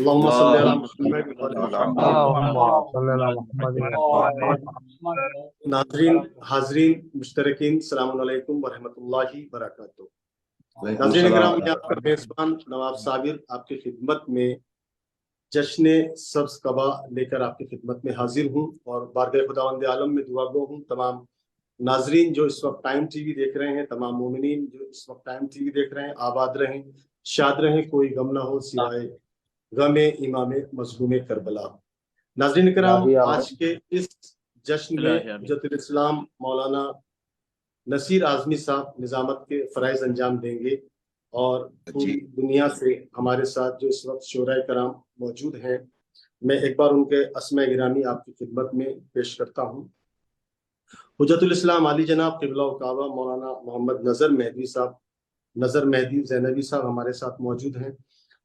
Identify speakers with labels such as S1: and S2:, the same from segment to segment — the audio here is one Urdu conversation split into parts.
S1: اللهم صل على
S2: اللهم صل
S1: محمد وعلى
S2: على
S1: محمد۔
S3: اللهم صل على محمد وعلى
S1: ناظرین، حاضرین، مشترکین، السلام علیکم ورحمۃ اللہ وبرکاتہ۔
S2: وعلیکم
S1: ناظرین
S2: السلام
S1: اکرام، میں آپ کا میزبان نواب صابر آپ کی خدمت میں جشن سبز قبا لے کر آپ کی خدمت میں حاضر ہوں، اور بارگاہ خداوند عالم میں دعا گو ہوں تمام ناظرین جو اس وقت ٹائم ٹی وی دیکھ رہے ہیں، تمام مومنین جو اس وقت ٹائم ٹی وی دیکھ رہے ہیں، آباد رہیں، شاد رہیں، کوئی غم نہ ہو سوائے غم امام مظلوم کربلا۔ ناظرین کرام، آج کے اس جشن میں حجت الاسلام مولانا نصیر اعظمی صاحب نظامت کے فرائض انجام دیں گے، اور پوری دنیا سے ہمارے ساتھ جو اس وقت شعراء کرام موجود ہیں، میں ایک بار ان کے اسماء گرامی آپ کی خدمت میں پیش کرتا ہوں۔ حجت الاسلام علی جناب قبلہ و کعبہ مولانا محمد نظر مہدی صاحب، نظر مہدی زینبی صاحب ہمارے ساتھ موجود ہیں۔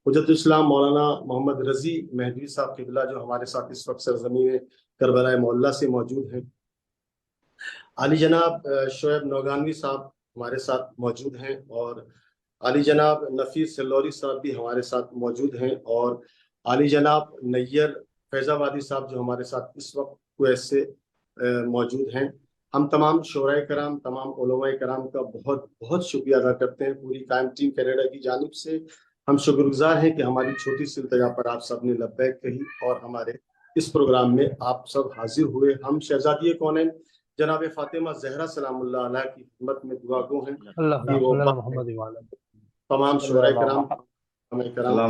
S1: حجت الاسلام مولانا محمد رضی مہدی صاحب قبلہ جو ہمارے ساتھ اس وقت سرزمین کربلا معلیٰ سے موجود ہیں۔ علی جناب شعیب نوگانوی صاحب ہمارے ساتھ موجود ہیں، اور علی جناب نفیس سلوری صاحب بھی ہمارے ساتھ موجود ہیں، اور علی جناب نیر فیض آبادی صاحب جو ہمارے ساتھ اس وقت کویت سے موجود ہیں۔ ہم تمام شعراء کرام، تمام علماء کرام کا بہت بہت شکریہ ادا کرتے ہیں پوری قائم ٹیم کینیڈا کی جانب سے۔ ہم شکر گزار ہیں کہ ہماری چھوٹی سی التجا پر آپ سب نے لبیک کہی اور ہمارے اس پروگرام میں آپ سب حاضر ہوئے۔ ہم شہزادی کونین جناب فاطمہ زہرا سلام اللہ علیہ کی خدمت میں دعا گو ہیں کہ وہ تمام شعراء کرام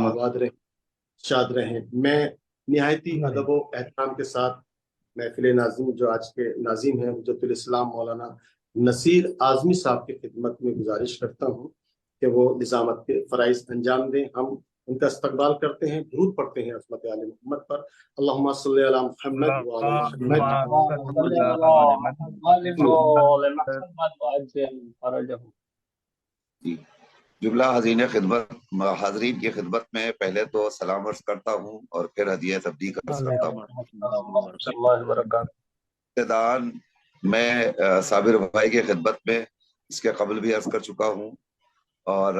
S1: آباد رہیں، شاد رہیں۔ میں نہایتی ادب و احترام کے ساتھ محفل ناظرین جو آج کے ناظرین ہیں حجت الاسلام مولانا نصیر اعظمی صاحب کی خدمت میں گزارش کرتا ہوں کہ وہ نظامت کے فرائض انجام دیں۔ ہم ان کا استقبال کرتے ہیں، درود پڑھتے ہیں عظمت آل محمد پر۔ اللہم صلی علی محمد وعلی محمد۔
S2: جملہ حاضرین کی خدمت میں پہلے تو سلام عرض کرتا ہوں اور پھر ہدیہ تبریک عرض کرتا ہوں۔ ابتداءً میں صابر بھائی کی خدمت میں اس کے قبل بھی عرض کر چکا ہوں، اور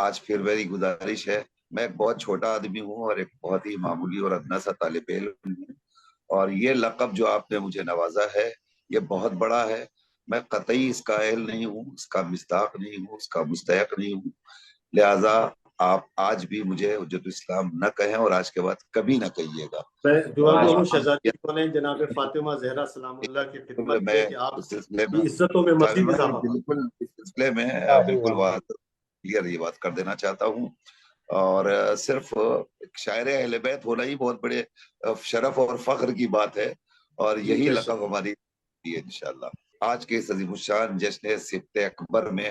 S2: آج پھر میری گزارش ہے۔ میں ایک بہت چھوٹا آدمی ہوں اور ایک بہت ہی معمولی اور ادنا سا طالب علم ہوں، اور یہ لقب جو آپ نے مجھے نوازا ہے یہ بہت بڑا ہے۔ میں قطعی اس کا اہل نہیں ہوں، اس کا مصداق نہیں ہوں، اس کا مستحق نہیں ہوں، لہٰذا آپ آج بھی مجھے حجت اسلام نہ کہیں اور آج کے بعد کبھی نہ کہیے گا۔
S1: میں دعا گو ہوں شہزادی کونین جناب فاطمہ زہرا سلام اللہ کی خدمت میں کہ آپ کی عزتوں میں مزید اضافہ ہو۔
S2: بالکل اس سلسلے میں بالکل یہ بات کر دینا چاہتا ہوں، اور صرف شاعر اہل بیت ہونا ہی بہت بڑے شرف اور فخر کی بات ہے، اور یہی لقب ہماری ہے انشاءاللہ۔ آج کے اس عظیم الشان جشن سبت اکبر میں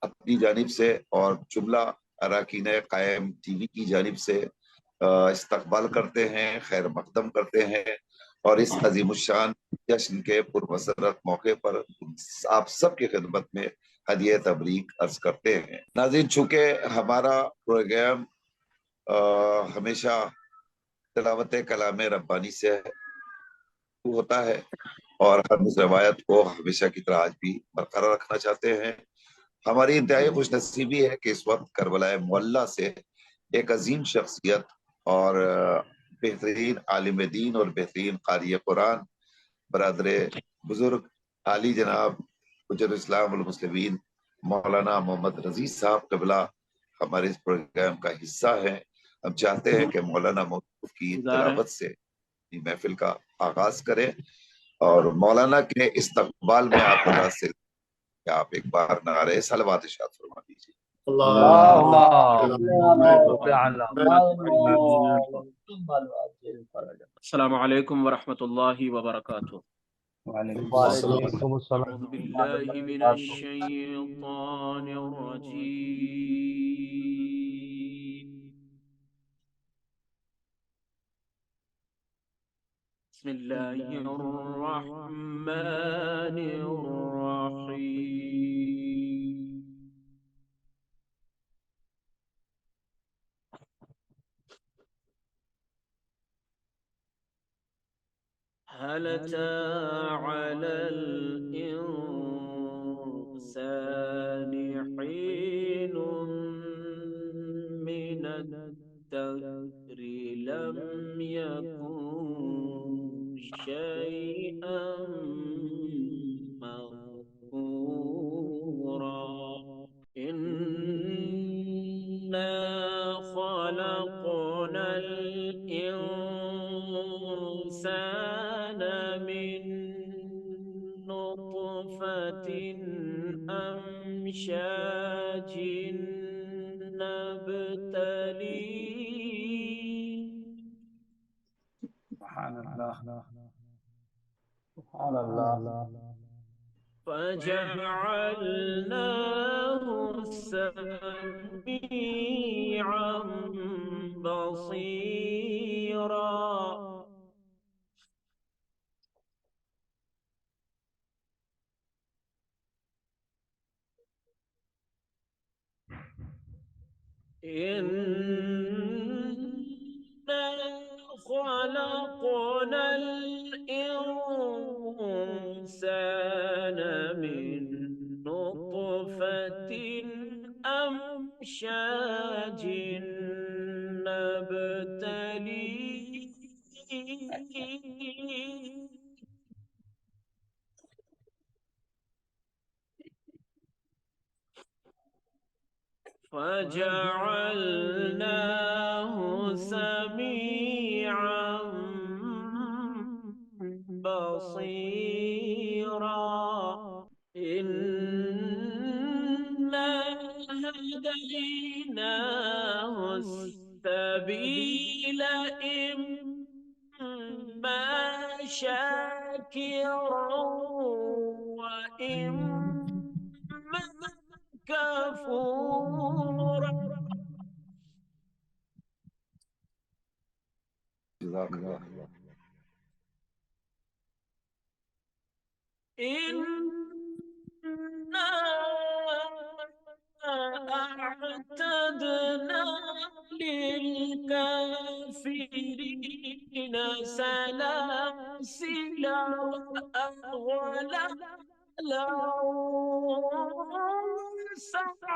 S2: اپنی جانب سے اور جملہ اراکین قائم ٹی وی کی جانب سے استقبال کرتے ہیں، خیر مقدم کرتے ہیں، اور اس عظیم الشان جشن کے پرمسرت موقع پر آپ سب کی خدمت میں ہدیہ تبریک عرض کرتے ہیں۔ ناظرین، چونکہ ہمارا پروگرام ہمیشہ تلاوت کلام ربانی سے ہوتا ہے، اور ہم اس روایت کو ہمیشہ کی طرح آج بھی برقرار رکھنا چاہتے ہیں۔ ہماری انتہائی خوش نصیبی ہے کہ اس وقت کربلا معلیٰ سے ایک عظیم شخصیت اور بہترین عالم دین اور بہترین قاری قرآن برادر بزرگ علی جناب حجت اسلام المسلمین مولانا محمد رضی صاحب قبلہ ہمارے اس پروگرام کا حصہ ہیں۔ ہم چاہتے ہیں کہ مولانا موقوف کی تلاوت سے محفل کا آغاز کریں، اور مولانا کے استقبال میں آپ حضرات سے آپ ایک بار نعرہ صلوات ارشاد فرما دیجیے۔
S4: السلام علیکم ورحمۃ اللہ وبرکاتہ۔
S3: وعلیکم السلام۔
S4: اعوذ باللہ من الشیطان الرجیم، بسم اللہ الرحمن الرحیم۔ هل أتى على الإنسان حين من الدهر نطفة أمشاج نبتليه
S3: سبحان الله سبحان الله
S4: فجعلناه سميعا بصيرا إنا خلقنا الإنسان من نطفة أمشاج نبتليه فجعلناه سميعا بصيرا إنا هديناه السبيل إما شاكرا وإما كفورا
S2: جزاک اللہ.
S4: إنا أعتدنا للكافرين سلاسل وأغلالا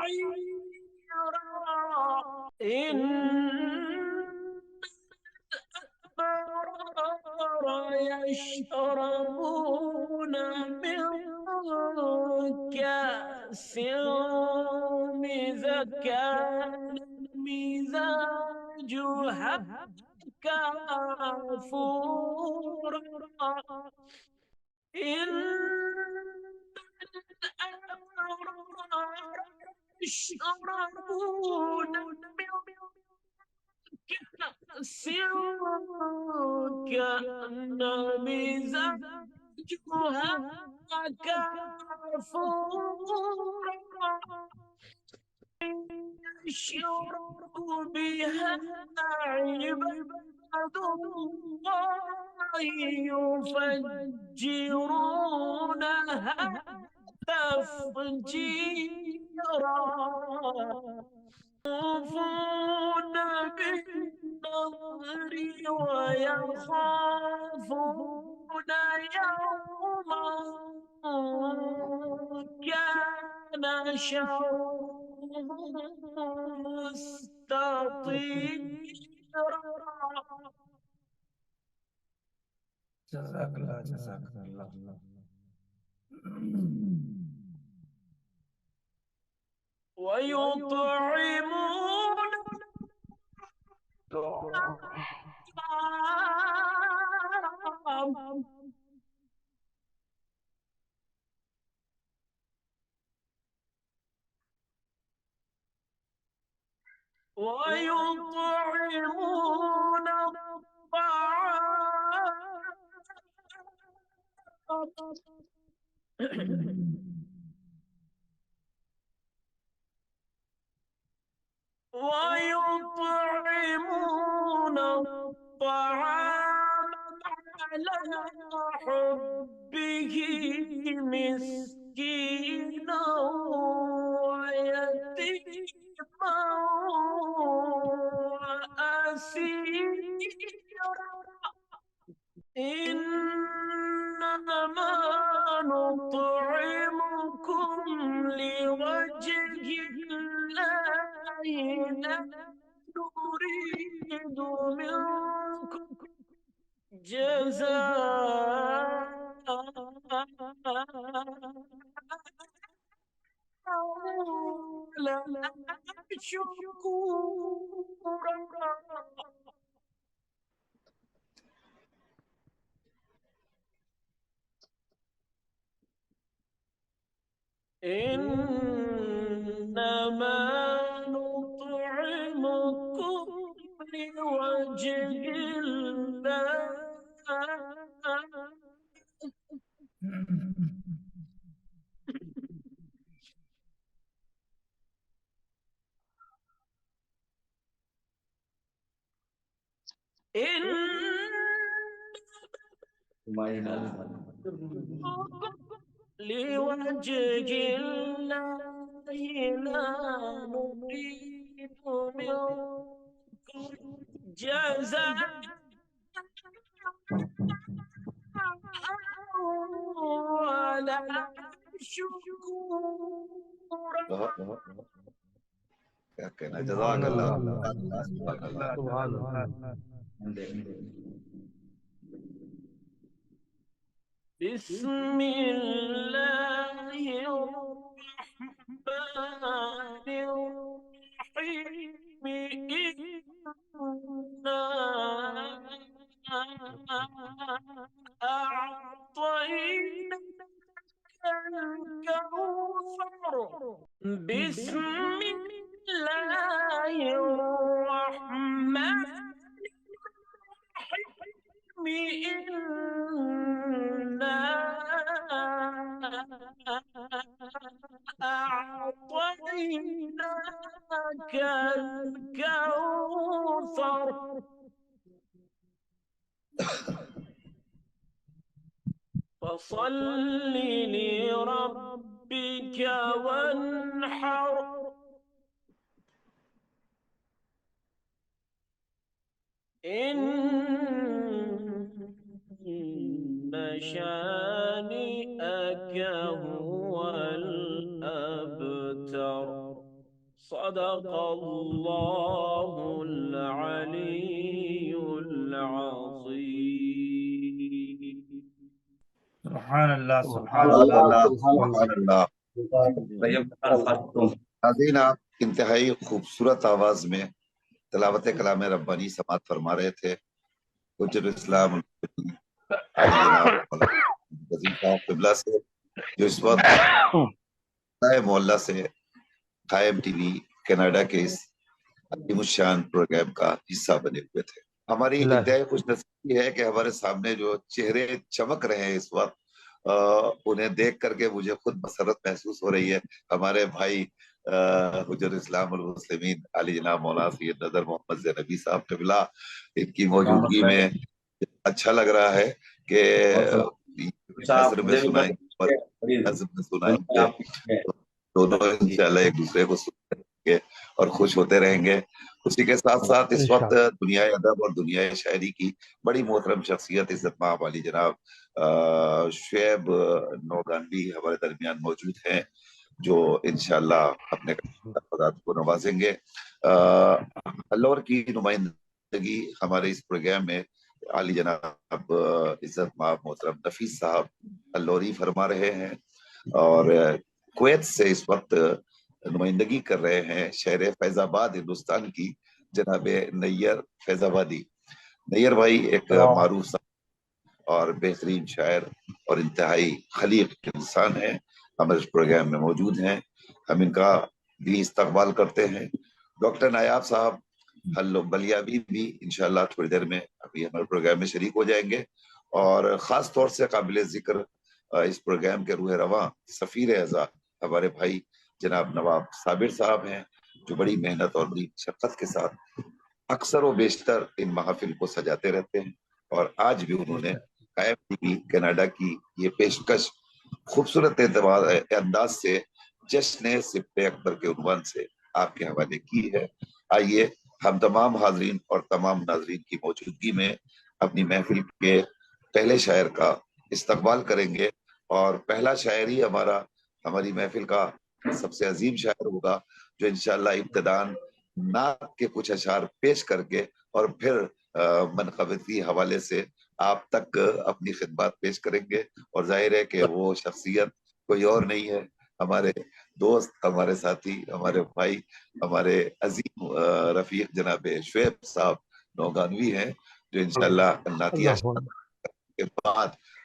S4: وسعيرا إن الأبرار يشربون من كأس كان مزاجها كافورا إن الأبرار يشربون من كأس كان مزاجها كافورا يشرب بها عباد الله يفجرونها تفجيرا يخافون بالنظر ويخافون يوما كان شره مستطيرا
S3: جزاک اللہ جزاک اللہ
S4: ويطعمون الطعام ويطعمون الطعام ويطعمون الطعام على حبه مسكينا ويتيما وأسيرا إنما نطعمكم لوجه الله لا نريد منكم جزاء ولا شكورا إنما نطعمكم لوجه الله لوجه الله لا نريد منكم جزاء ولا شكورا.
S2: کیا کہنا. جزاک اللہ.
S3: سبحان اللہ.
S4: بسم الله الرحمن الرحيم. إنا أعطيناك الكوثر. بسم الله الرحمن الرحيم. إنا أعطيناك الكوثر فصل لربك وانحر. إن شانئك هو الأبتر. صدق الله العلي العظيم.
S3: سبحان اللہ.
S2: سبحان اللہ. سبحان اللہ. ناظرین، آپ انتہائی خوبصورت آواز میں تلاوت کلام ربانی سماعت فرما رہے تھے حجت الاسلام وزیر صاحب قبلہ سے، جو اس وقت محلہ سے قائم ٹی وی کینیڈا کے اس عظیم الشان پروگرام کا حصہ بنے ہوئے تھے. ہماری انتہائی خوش نصیبی ہے کہ ہمارے سامنے جو چہرے چمک رہے ہیں اس وقت، انہیں دیکھ کر کے مجھے خود مسرت محسوس ہو رہی ہے. ہمارے بھائی حجت اسلام المسلمین علی جناب مولانا سید نظر محمد زینبی صاحب قبلہ، ان کی موجودگی میں اچھا لگ رہا ہے کہ نظر میں سنائیں اور نظر میں سنائیں گے، دونوں انشاءاللہ ایک دوسرے کو سنیں گے اور خوش ہوتے رہیں گے. اسی کے ساتھ ساتھ اس وقت دنیا ادب اور دنیا شاعری کی بڑی محترم شخصیت عزت مآب علی جناب شعیب نوگانوی ہمارے درمیان موجود ہیں، جو انشاءاللہ اپنے خدمات کو نوازیں گے. اللہ کی نمائندگی ہمارے اس پروگرام میں علی جناب عزت مآب محترم نفیس صاحب اللوری فرما رہے ہیں، اور کویت سے اس وقت نمائندگی کر رہے ہیں شہر فیض آباد ہندوستان کی جناب نیر فیض آبادی. نیر بھائی ایک معروف اور بہترین شاعر اور انتہائی خلیق انسان ہیں، ہمارے اس پروگرام میں موجود ہیں. ہم ان کا بھی استقبال کرتے ہیں. ڈاکٹر نایاب صاحب بلیابی بھی انشاءاللہ تھوڑی دیر میں ابھی ہمارے پروگرام میں شریک ہو جائیں گے. اور خاص طور سے قابل ذکر اس پروگرام کے روح رواں سفیر اعزاز ہمارے بھائی جناب نواب صابر صاحب ہیں، جو بڑی محنت اور بڑی مشقت کے ساتھ اکثر و بیشتر ان محافل کو سجاتے رہتے ہیں. اور آج بھی انہوں نے قائم ٹی وی کینیڈا کی یہ پیشکش خوبصورت انداز سے جشن سبت اکبر کے عنوان سے آپ کے حوالے کی ہے. آئیے ہم تمام حاضرین اور تمام ناظرین کی موجودگی میں اپنی محفل کے پہلے شاعر کا استقبال کریں گے. اور پہلا شاعر ہی ہماری محفل کا سب سے عظیم شاعر ہوگا، جو انشاءاللہ ابتداءً نعت کے کچھ اشعار پیش کر کے اور پھر منقبتی حوالے سے آپ تک اپنی خدمات پیش کریں گے. اور ظاہر ہے کہ وہ شخصیت کوئی اور نہیں ہے، ہمارے دوست، ہمارے ساتھی، ہمارے بھائی، ہمارے عظیم رفیق جناب شعیب صاحب نوگانوی ہیں، جو انشاءاللہ نعتیہ کے بعد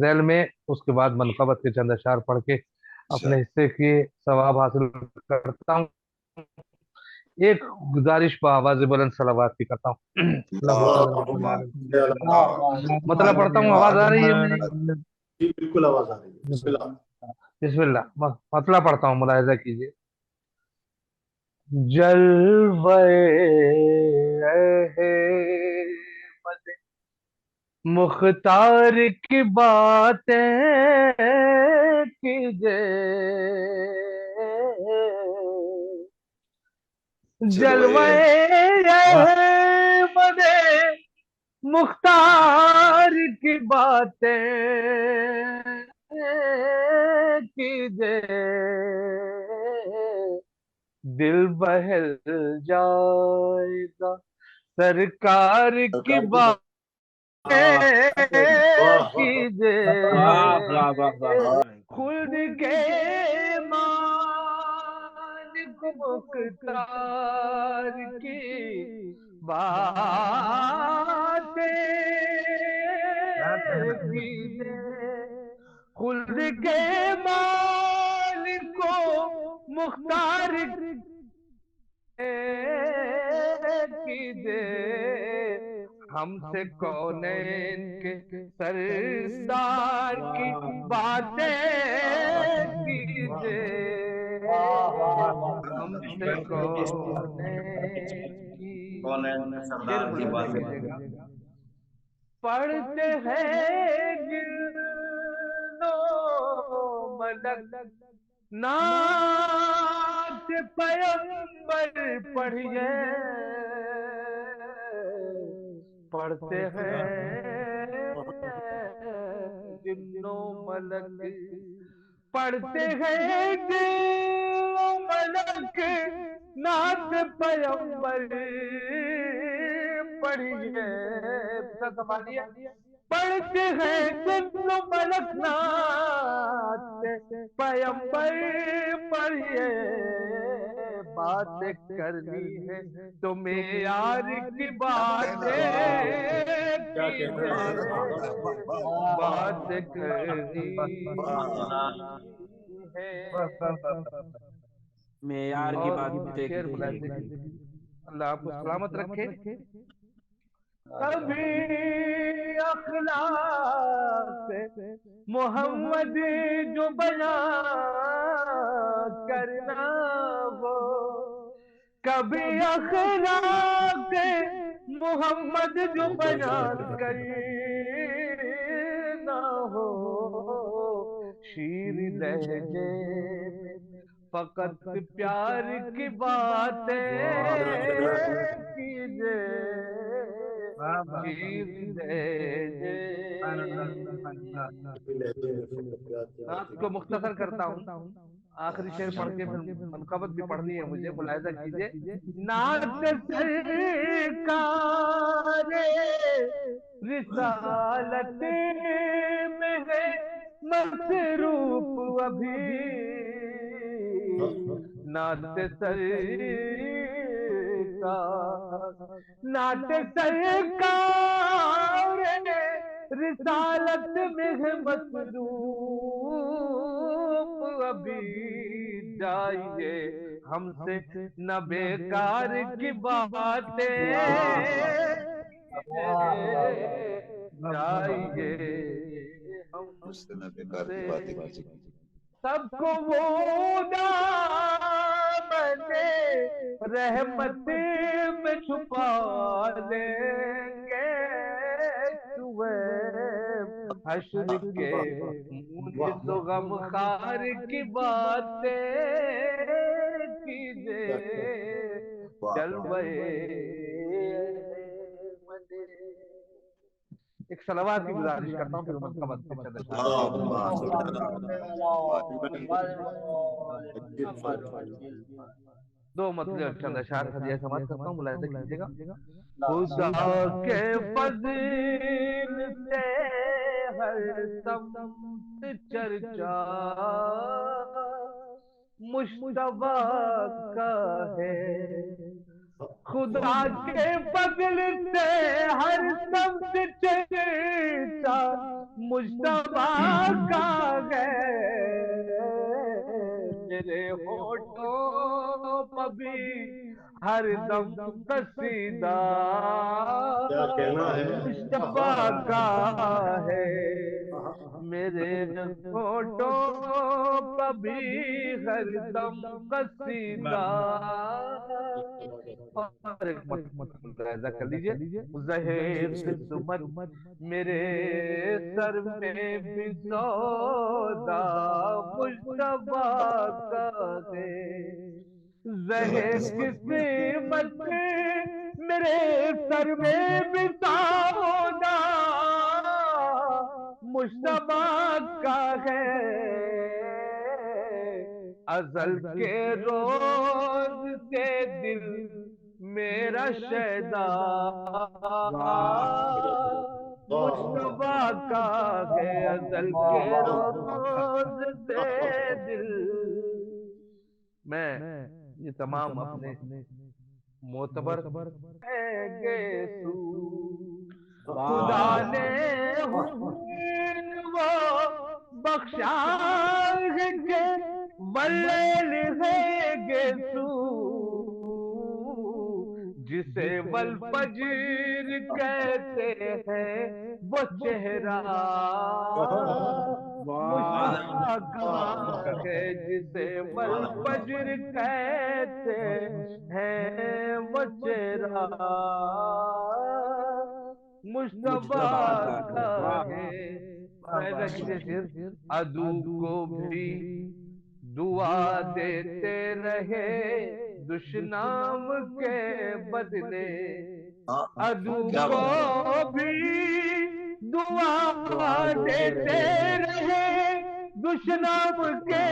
S5: ذیل میں اس کے بعد منقبت کے چند اشعار پڑھ کے اپنے حصے کی ثواب حاصل کرتا ہوں. ایک گزارش بآواز بلند صلوات کی کرتا ہوں. مطلب پڑھتا ہوں, آواز آ رہی ہے میری؟
S1: جی بالکل آواز آ رہی ہے. بسم اللہ.
S5: بسم اللہ. مطلب پڑھتا ہوں, ملاحظہ کیجیے. جلوے احمد مختار کی باتیں کیجے, جلوے احمد مختار کی باتیں کیجے, دل بہل جائے گا سرکار کی باتیں کیجے, خلد کے مالک مختار کی باتیں کیجے, خلد کے مالک مختار کیجے, ہم سے کونین کے سردار کی باتیں کیجے, ہم سے کونین کی باتیں پڑھتے ہیں جنو ملک نعت پیغمبر پڑھیے, پڑھتے ہیں جنو ملک, پڑھتے ہیں جنو ملک نعت پیغمبر پڑھیے, پڑھتے ہیں جنو ملک نعت پیغمبر پڑھیے, بات کرنی ہے تو معیار کی باتیں کیجے, بات کرنی ہے
S6: معیار کی باتیں.
S5: اللہ آپ کو سلامت رکھے. کبھی اخلاق محمد جو بیان کرنا ہو, کبھی اخلاق محمد جو بیان کرنا ہو, شیر لہجے میں فقط پیار کی باتیں کیجے, نعت کو مختصر کرتا ہوں, آخری شعر پڑھ کے منقبت بھی پڑھنی ہے مجھے, ملاحظہ کیجیے. نعت سرکار رسالت میں ہے مصروف ابھی, نعت سرکار رسالت میں ہے مصروف ابھی, جائیے ہم سے نہ بیکار کی باتیں جائیے, ہم سے نہ بیکار کی باتیں. سب کو وہ دامن رحمت میں چھپا لیں گے, حشر کے مجھ تو غم خار کی باتیں کیجے, جلوے ایک صلوات کی گزارش کرتا ہوں, پھر منقبت کے چند اشعار. دو مطلب چند اشعار ہدیہ سماعت کرتا ہوں, ملاحظہ کیجیے گا. خدا کے فضل سے ہر سمت چرچا مشتبہ کا ہے, خدا کے فضل سے ہر سمت چرچا مجتبی کا ہے میرے ہونٹوں پہ بھی ہر دم قصیدہ
S1: کیا کہنا ہے.
S5: مجتبی کا ہے میرے ہونٹوں پہ بھی ہر دم قصیدہ. اور ایک ملاحظہ کر لیجئے، زہر قسمت میرے سر میں بھی سودا مجتبی کا ہے. زہر قسمت میرے سر میں بھی سودا مجتبی کا ہے. ازل کے روز سے دل میرا شیدا مجتبی کا ہے. ازل کے روز سے دل. میں یہ تمام اپنے معتبر گے سو خدا نے وہ بخشا ہے کہ واللیل ہے گے سو جسے والفجر کہتے ہیں وہ چہرہ مجتبی کا ہے. جسے والفجر کہتے ہیں وہ چہرہ مجتبی کا ہے. عدو کو بھی دعا دیتے رہے دشنام کے بدلے. عدو کو بھی دعا دیتے رہے دشنام کے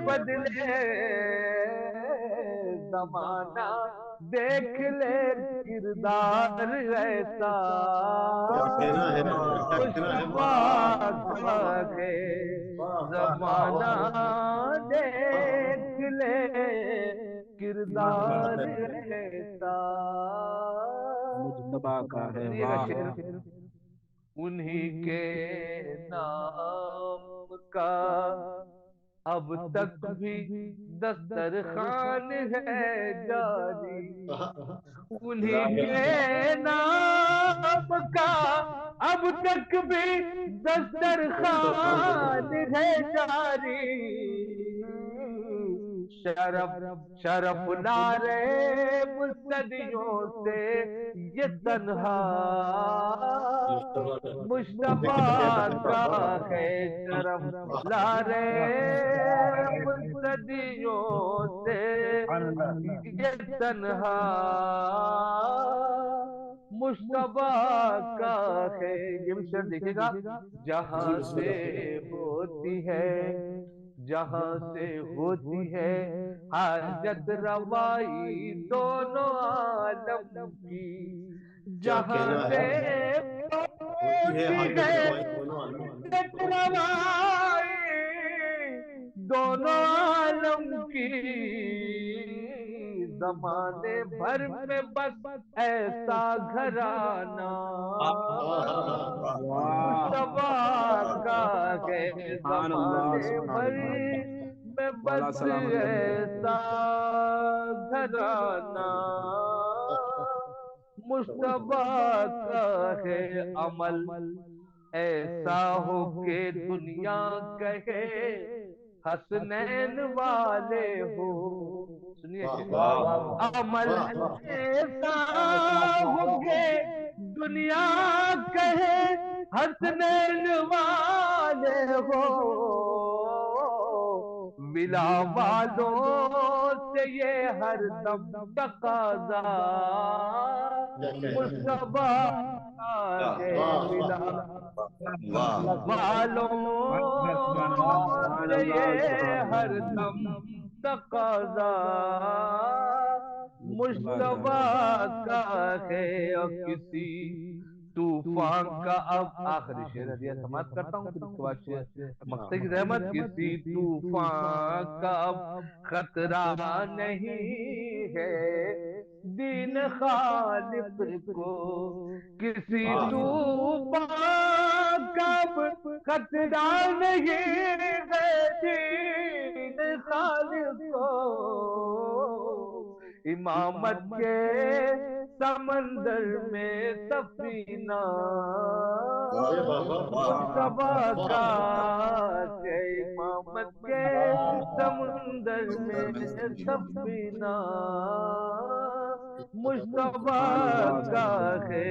S5: بدلے. زمانہ دیکھ لے کردار ایسا مجتبی کا ہے. زمانہ دیکھ لے کردار ایسا
S6: مجتبی کا ہے.
S5: انہی کے نام کا اب تک بھی دسترخوان ہے جاری. انہی کے نام کا اب تک بھی دسترخوان ہے جاری. شرف لارے صدیوں سے یہ تنہا مجتبی کا ہے. شرف لارے صدیوں سے یہ تنہا مجتبی کا ہے. یہ بھی شعر دیکھے گا. جہاں سے ہوتی ہے حاجت روائی دونوں عالم کی. جہاں سے ہوتی ہے حاجت روائی دونوں عالم کی. زمانے بھر میں بس ایسا گھرانہ مجتبی کا ہے. زمانے بھر میں بس ایسا گھرانہ مجتبی کا ہے. عمل ایسا ہو کہ دنیا کہے حسنین والے ہو. سنیے عمل ایسا ہو کہ دنیا کہے حسنین والے ہو. ولا والوں سے یہ ہر دم تقاضا مجتبی کا ہے. ولا والوں سے یہ ہر دم تقاضا مجتبی کا ہے. اور کسی طوفان کا اب آخری شعر ہے سماعت کرتا ہوں پھر اس کے بعد شعر مقصد کی رحمت. کسی طوفان کا اب خطرہ نہیں ہے دین خالق کو کسی
S1: واہ
S5: طوفان کا خطرہ نہیں ہے، دین خالق کو امامت کے سمندر میں سفینہ
S1: واہ واہ واہ
S5: مصطفیٰ
S1: واہ
S5: کا
S1: واہ
S5: کہ امامت کے سمندر میں سفینہ مصطفیٰ کا ہے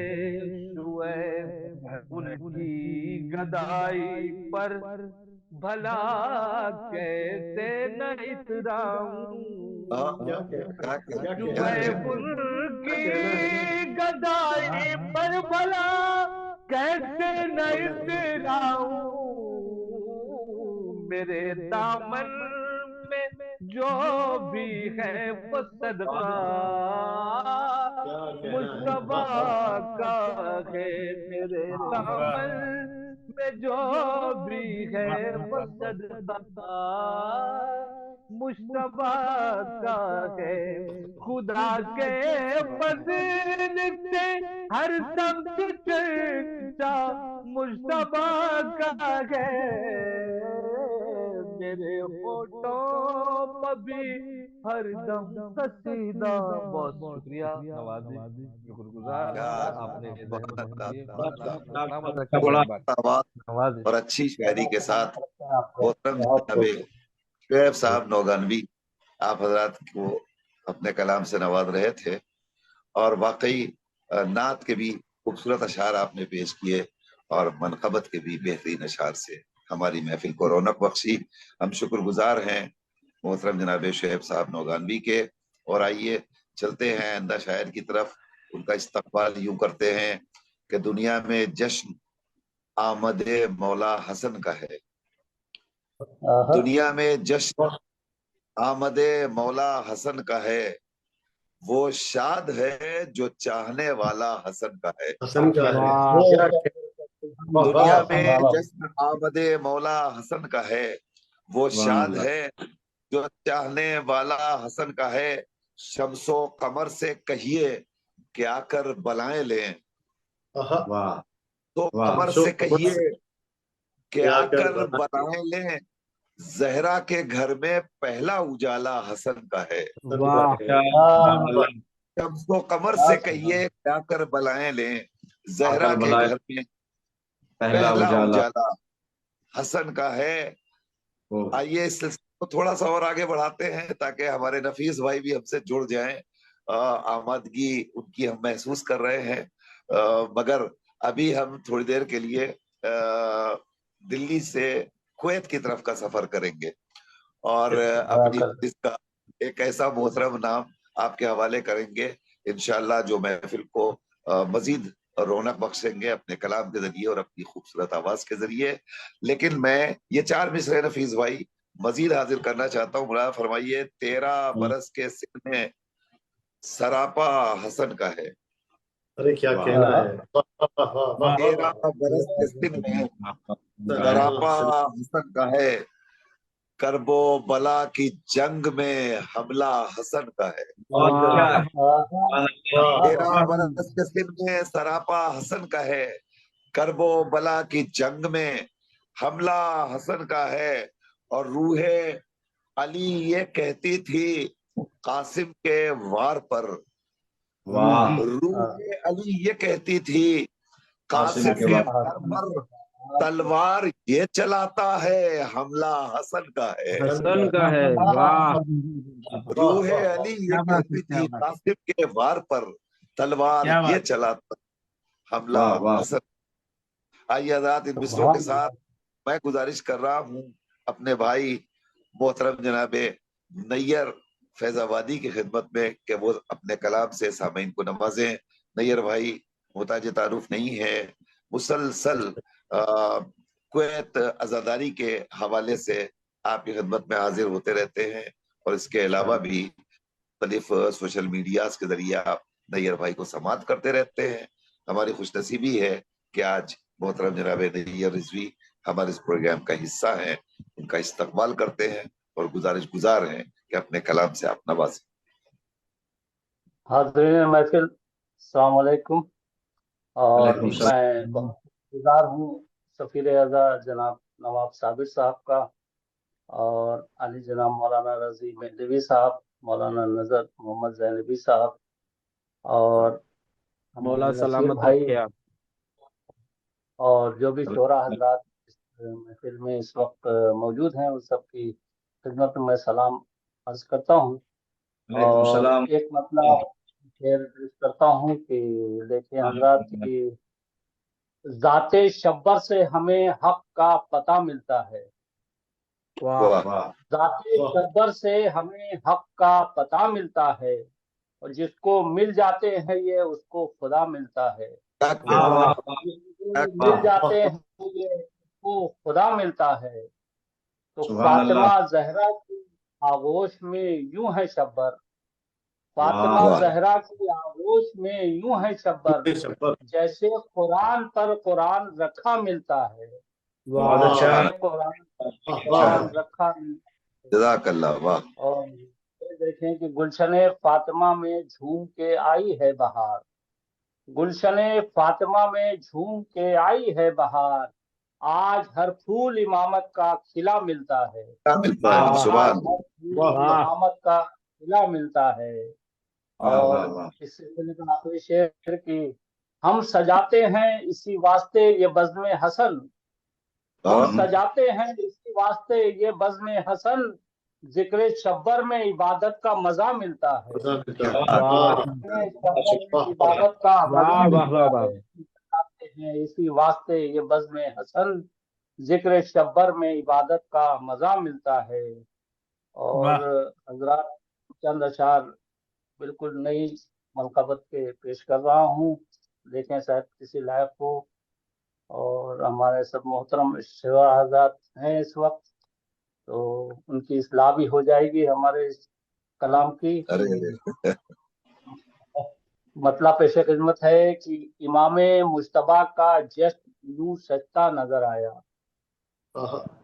S5: شعیب ان کی گدائی پر بھلا کیسے نہ اتراؤں،
S1: کیا کیا
S5: شعیب ان کی گدائی پر بھلا کیسے نہ اتراؤں، میرے دامن میں جو بھی ہے وہ صدقہ مصطفیٰ کا ہے، میرے دامن میں جو بھی ہے وہ صدقہ مصطفیٰ کا ہے، خدا کے فضل سے ہر سمت چرچا مصطفیٰ کا ہے، میرے ہونٹوں پر بھی ہر دم قصیدہ۔ بہت شکریہ نوازی، شکر گزار آپ نے
S2: بہت
S5: سلامت
S2: اچھا،
S5: رکھا
S2: بڑا
S5: بات
S2: آواز
S5: نوازی۔
S2: اور اچھی شاعری کے ساتھ محترم جناب شعیب صاحب نوگانوی آپ حضرات کو اپنے کلام سے نواز رہے تھے، اور واقعی نعت کے بھی خوبصورت اشعار آپ نے پیش کیے، اور منقبت کے بھی بہترین اشعار سے ہماری محفل کو رونق بخشی۔ ہم شکر گزار ہیں محترم جناب شعیب صاحب نوگانوی کے، اور آئیے چلتے ہیں آئندہ شاعر کی طرف۔ ان کا استقبال یوں کرتے ہیں کہ دنیا میں جشن آمد مولا حسن کا ہے، دنیا میں جشن آمد مولا حسن کا ہے، وہ شاد ہے جو چاہنے والا حسن کا ہے،
S1: حسن کا ہے
S2: دنیا میں جشن آمد مولا حسن کا ہے، وہ شاد ہے جو چاہنے والا حسن کا ہے، شمس و قمر سے کہیے کہ آ کر بلائیں لیں، تو قمر سے کہیے کہ آ کر بلائیں لیں، زہرا کے گھر میں پہلا اجالا حسن کا ہے، شمس و قمر سے کہیے کہ آ کر بلائیں لیں، زہرا کے گھر میں پہلا اجالا حسن کا ہے۔ آئیے اس سلسلے کو تھوڑا سا اور آگے بڑھاتے ہیں تاکہ ہمارے نفیس بھائی بھی ہم سے جڑ جائیں، آمادگی ان کی ہم محسوس کر رہے ہیں، مگر ابھی ہم تھوڑی دیر کے لیے دلی سے کویت کی طرف کا سفر کریں گے، اور اپنی اس کا ایک ایسا محترم نام آپ کے حوالے کریں گے انشاءاللہ جو محفل کو مزید رونق بخشیں گے اپنے کلام کے ذریعے اور اپنی خوبصورت آواز کے ذریعے۔ لیکن میں یہ 4 مصرے نفیس بھائی مزید حاضر کرنا چاہتا ہوں، ملاحظہ فرمائیے 13 برس کے سن میں سراپا حسن کا ہے،
S1: ارے کیا کہنا ہے،
S2: 13 برس کے سن میں سراپا حسن کا ہے، کرب و بلا کی جنگ میں حملہ حسن کا ہے، 13 برس کے سن میں سراپا حسن کا ہے، کرب و بلا کی جنگ میں حملہ حسن کا ہے، اور روح علی یہ کہتی تھی قاسم کے وار پر، روح علی یہ کہتی تھی قاسم کے وار پر، تلوار یہ چلاتا ہے حملہ حسن کا ہے، روح علی یہ کہتی تھی قاسم کے وار پر، تلوار یہ چلاتا حملہ حسن۔ آئیے حضرات ان مصروں کے ساتھ میں گزارش کر رہا ہوں اپنے بھائی محترم جناب نیر فیض آبادی کی خدمت میں کہ وہ اپنے کلام سے سامعین کو نوازیں۔ نیر بھائی محتاج تعارف نہیں ہے، مسلسل کویت عزاداری کے حوالے سے آپ کی خدمت میں حاضر ہوتے رہتے ہیں، اور اس کے علاوہ بھی مختلف سوشل میڈیاز کے ذریعے آپ نیر بھائی کو سماعت کرتے رہتے ہیں۔ ہماری خوش نصیبی ہے کہ آج محترم جناب نیر رضوی ہمارے اس پروگرام کا حصہ ہیں، ان کا استقبال کرتے ہیں اور گزارش گزار ہیں کہ اپنے کلام سے آپ نوازیں۔
S7: حاضرین محفل السلام علیکم، اور
S2: وعلیکم السلام۔
S7: میں بہت شکرگزار ہوں سفیر اعظم جناب نواب صابر صاحب کا، اور علی جناب مولانا رضی مہدوی صاحب، مولانا نظر محمد زینبی صاحب، اور
S6: مولا
S7: نصیر
S6: سلامت
S7: بھائی،
S6: رکھے آپ۔
S7: اور جو بھی شعراء حضرات اس محفل میں اس وقت موجود ہیں، ان سب کی خدمت میں سلام عرض کرتا ہوں،
S2: وعلیکم
S7: اور
S2: السلام۔
S7: ایک مطلب شیئر کرتا ہوں کہ دیکھیں حضرات کی ذات شبر سے ہمیں حق کا پتہ ملتا ہے،
S6: واہ
S2: واہ
S7: ذات شبر سے ہمیں حق کا پتہ ملتا ہے، اور جس کو مل جاتے ہیں یہ اس کو خدا ملتا ہے،
S2: کیا کہنا،
S7: جس کو مل جاتے ہیں یہ اس کو خدا ملتا ہے، تو
S2: سبحان اللہ۔
S7: فاطمہ زہرا کی آغوش میں یوں ہے شبر، فاطمہ
S2: واہ۔
S7: زہرا کی آغوش میں یوں ہے شبر،
S1: شبر
S7: جیسے قرآن پر قرآن رکھا ملتا ہے،
S3: بہت اچھا
S7: جیسے قرآن پر قرآن رکھا ملتا ہے۔
S2: جزاک اللہ، واہ۔
S7: اور یہ دیکھیں کہ گلشن فاطمہ میں جھوم کے آئی ہے بہار، گلشن فاطمہ میں جھوم کے آئی ہے بہار، آج ہر پھول امامت کا کھلا ملتا ہے،
S2: کیا ملتا ہے،
S7: آج
S2: سبحان
S7: ہر
S2: اللہ۔
S7: پھول
S1: واہ
S7: امامت کا کھلا ملتا ہے۔
S2: واہ
S7: اور
S2: واہ واہ۔
S7: اس سلسلے میں آخری شعر کی، ہم سجاتے ہیں اسی واسطے یہ بزم حسن، ہم سجاتے ہیں اسی واسطے یہ بزم حسن، ذکر شبر میں عبادت کا مزہ ملتا ہے، عبادت کا مزہ ملتا ہے، سجاتے ہیں اسی واسطے یہ بزم حسن، ذکر شبر میں عبادت کا مزہ ملتا ہے۔ اور حضرات چند اشعار بالکل نئی منقبت کے پیش کر رہا ہوں، دیکھیں شاید کسی لائق ہو، اور ہمارے سب محترم شعراء حضرات ہیں اس وقت، تو ان کی اصلاح بھی ہو جائے گی ہمارے اس کلام کی۔
S2: ارے
S7: مطلب پیش خدمت ہے کہ امام مجتبیٰ کا جشن یوں سجتا نظر آیا،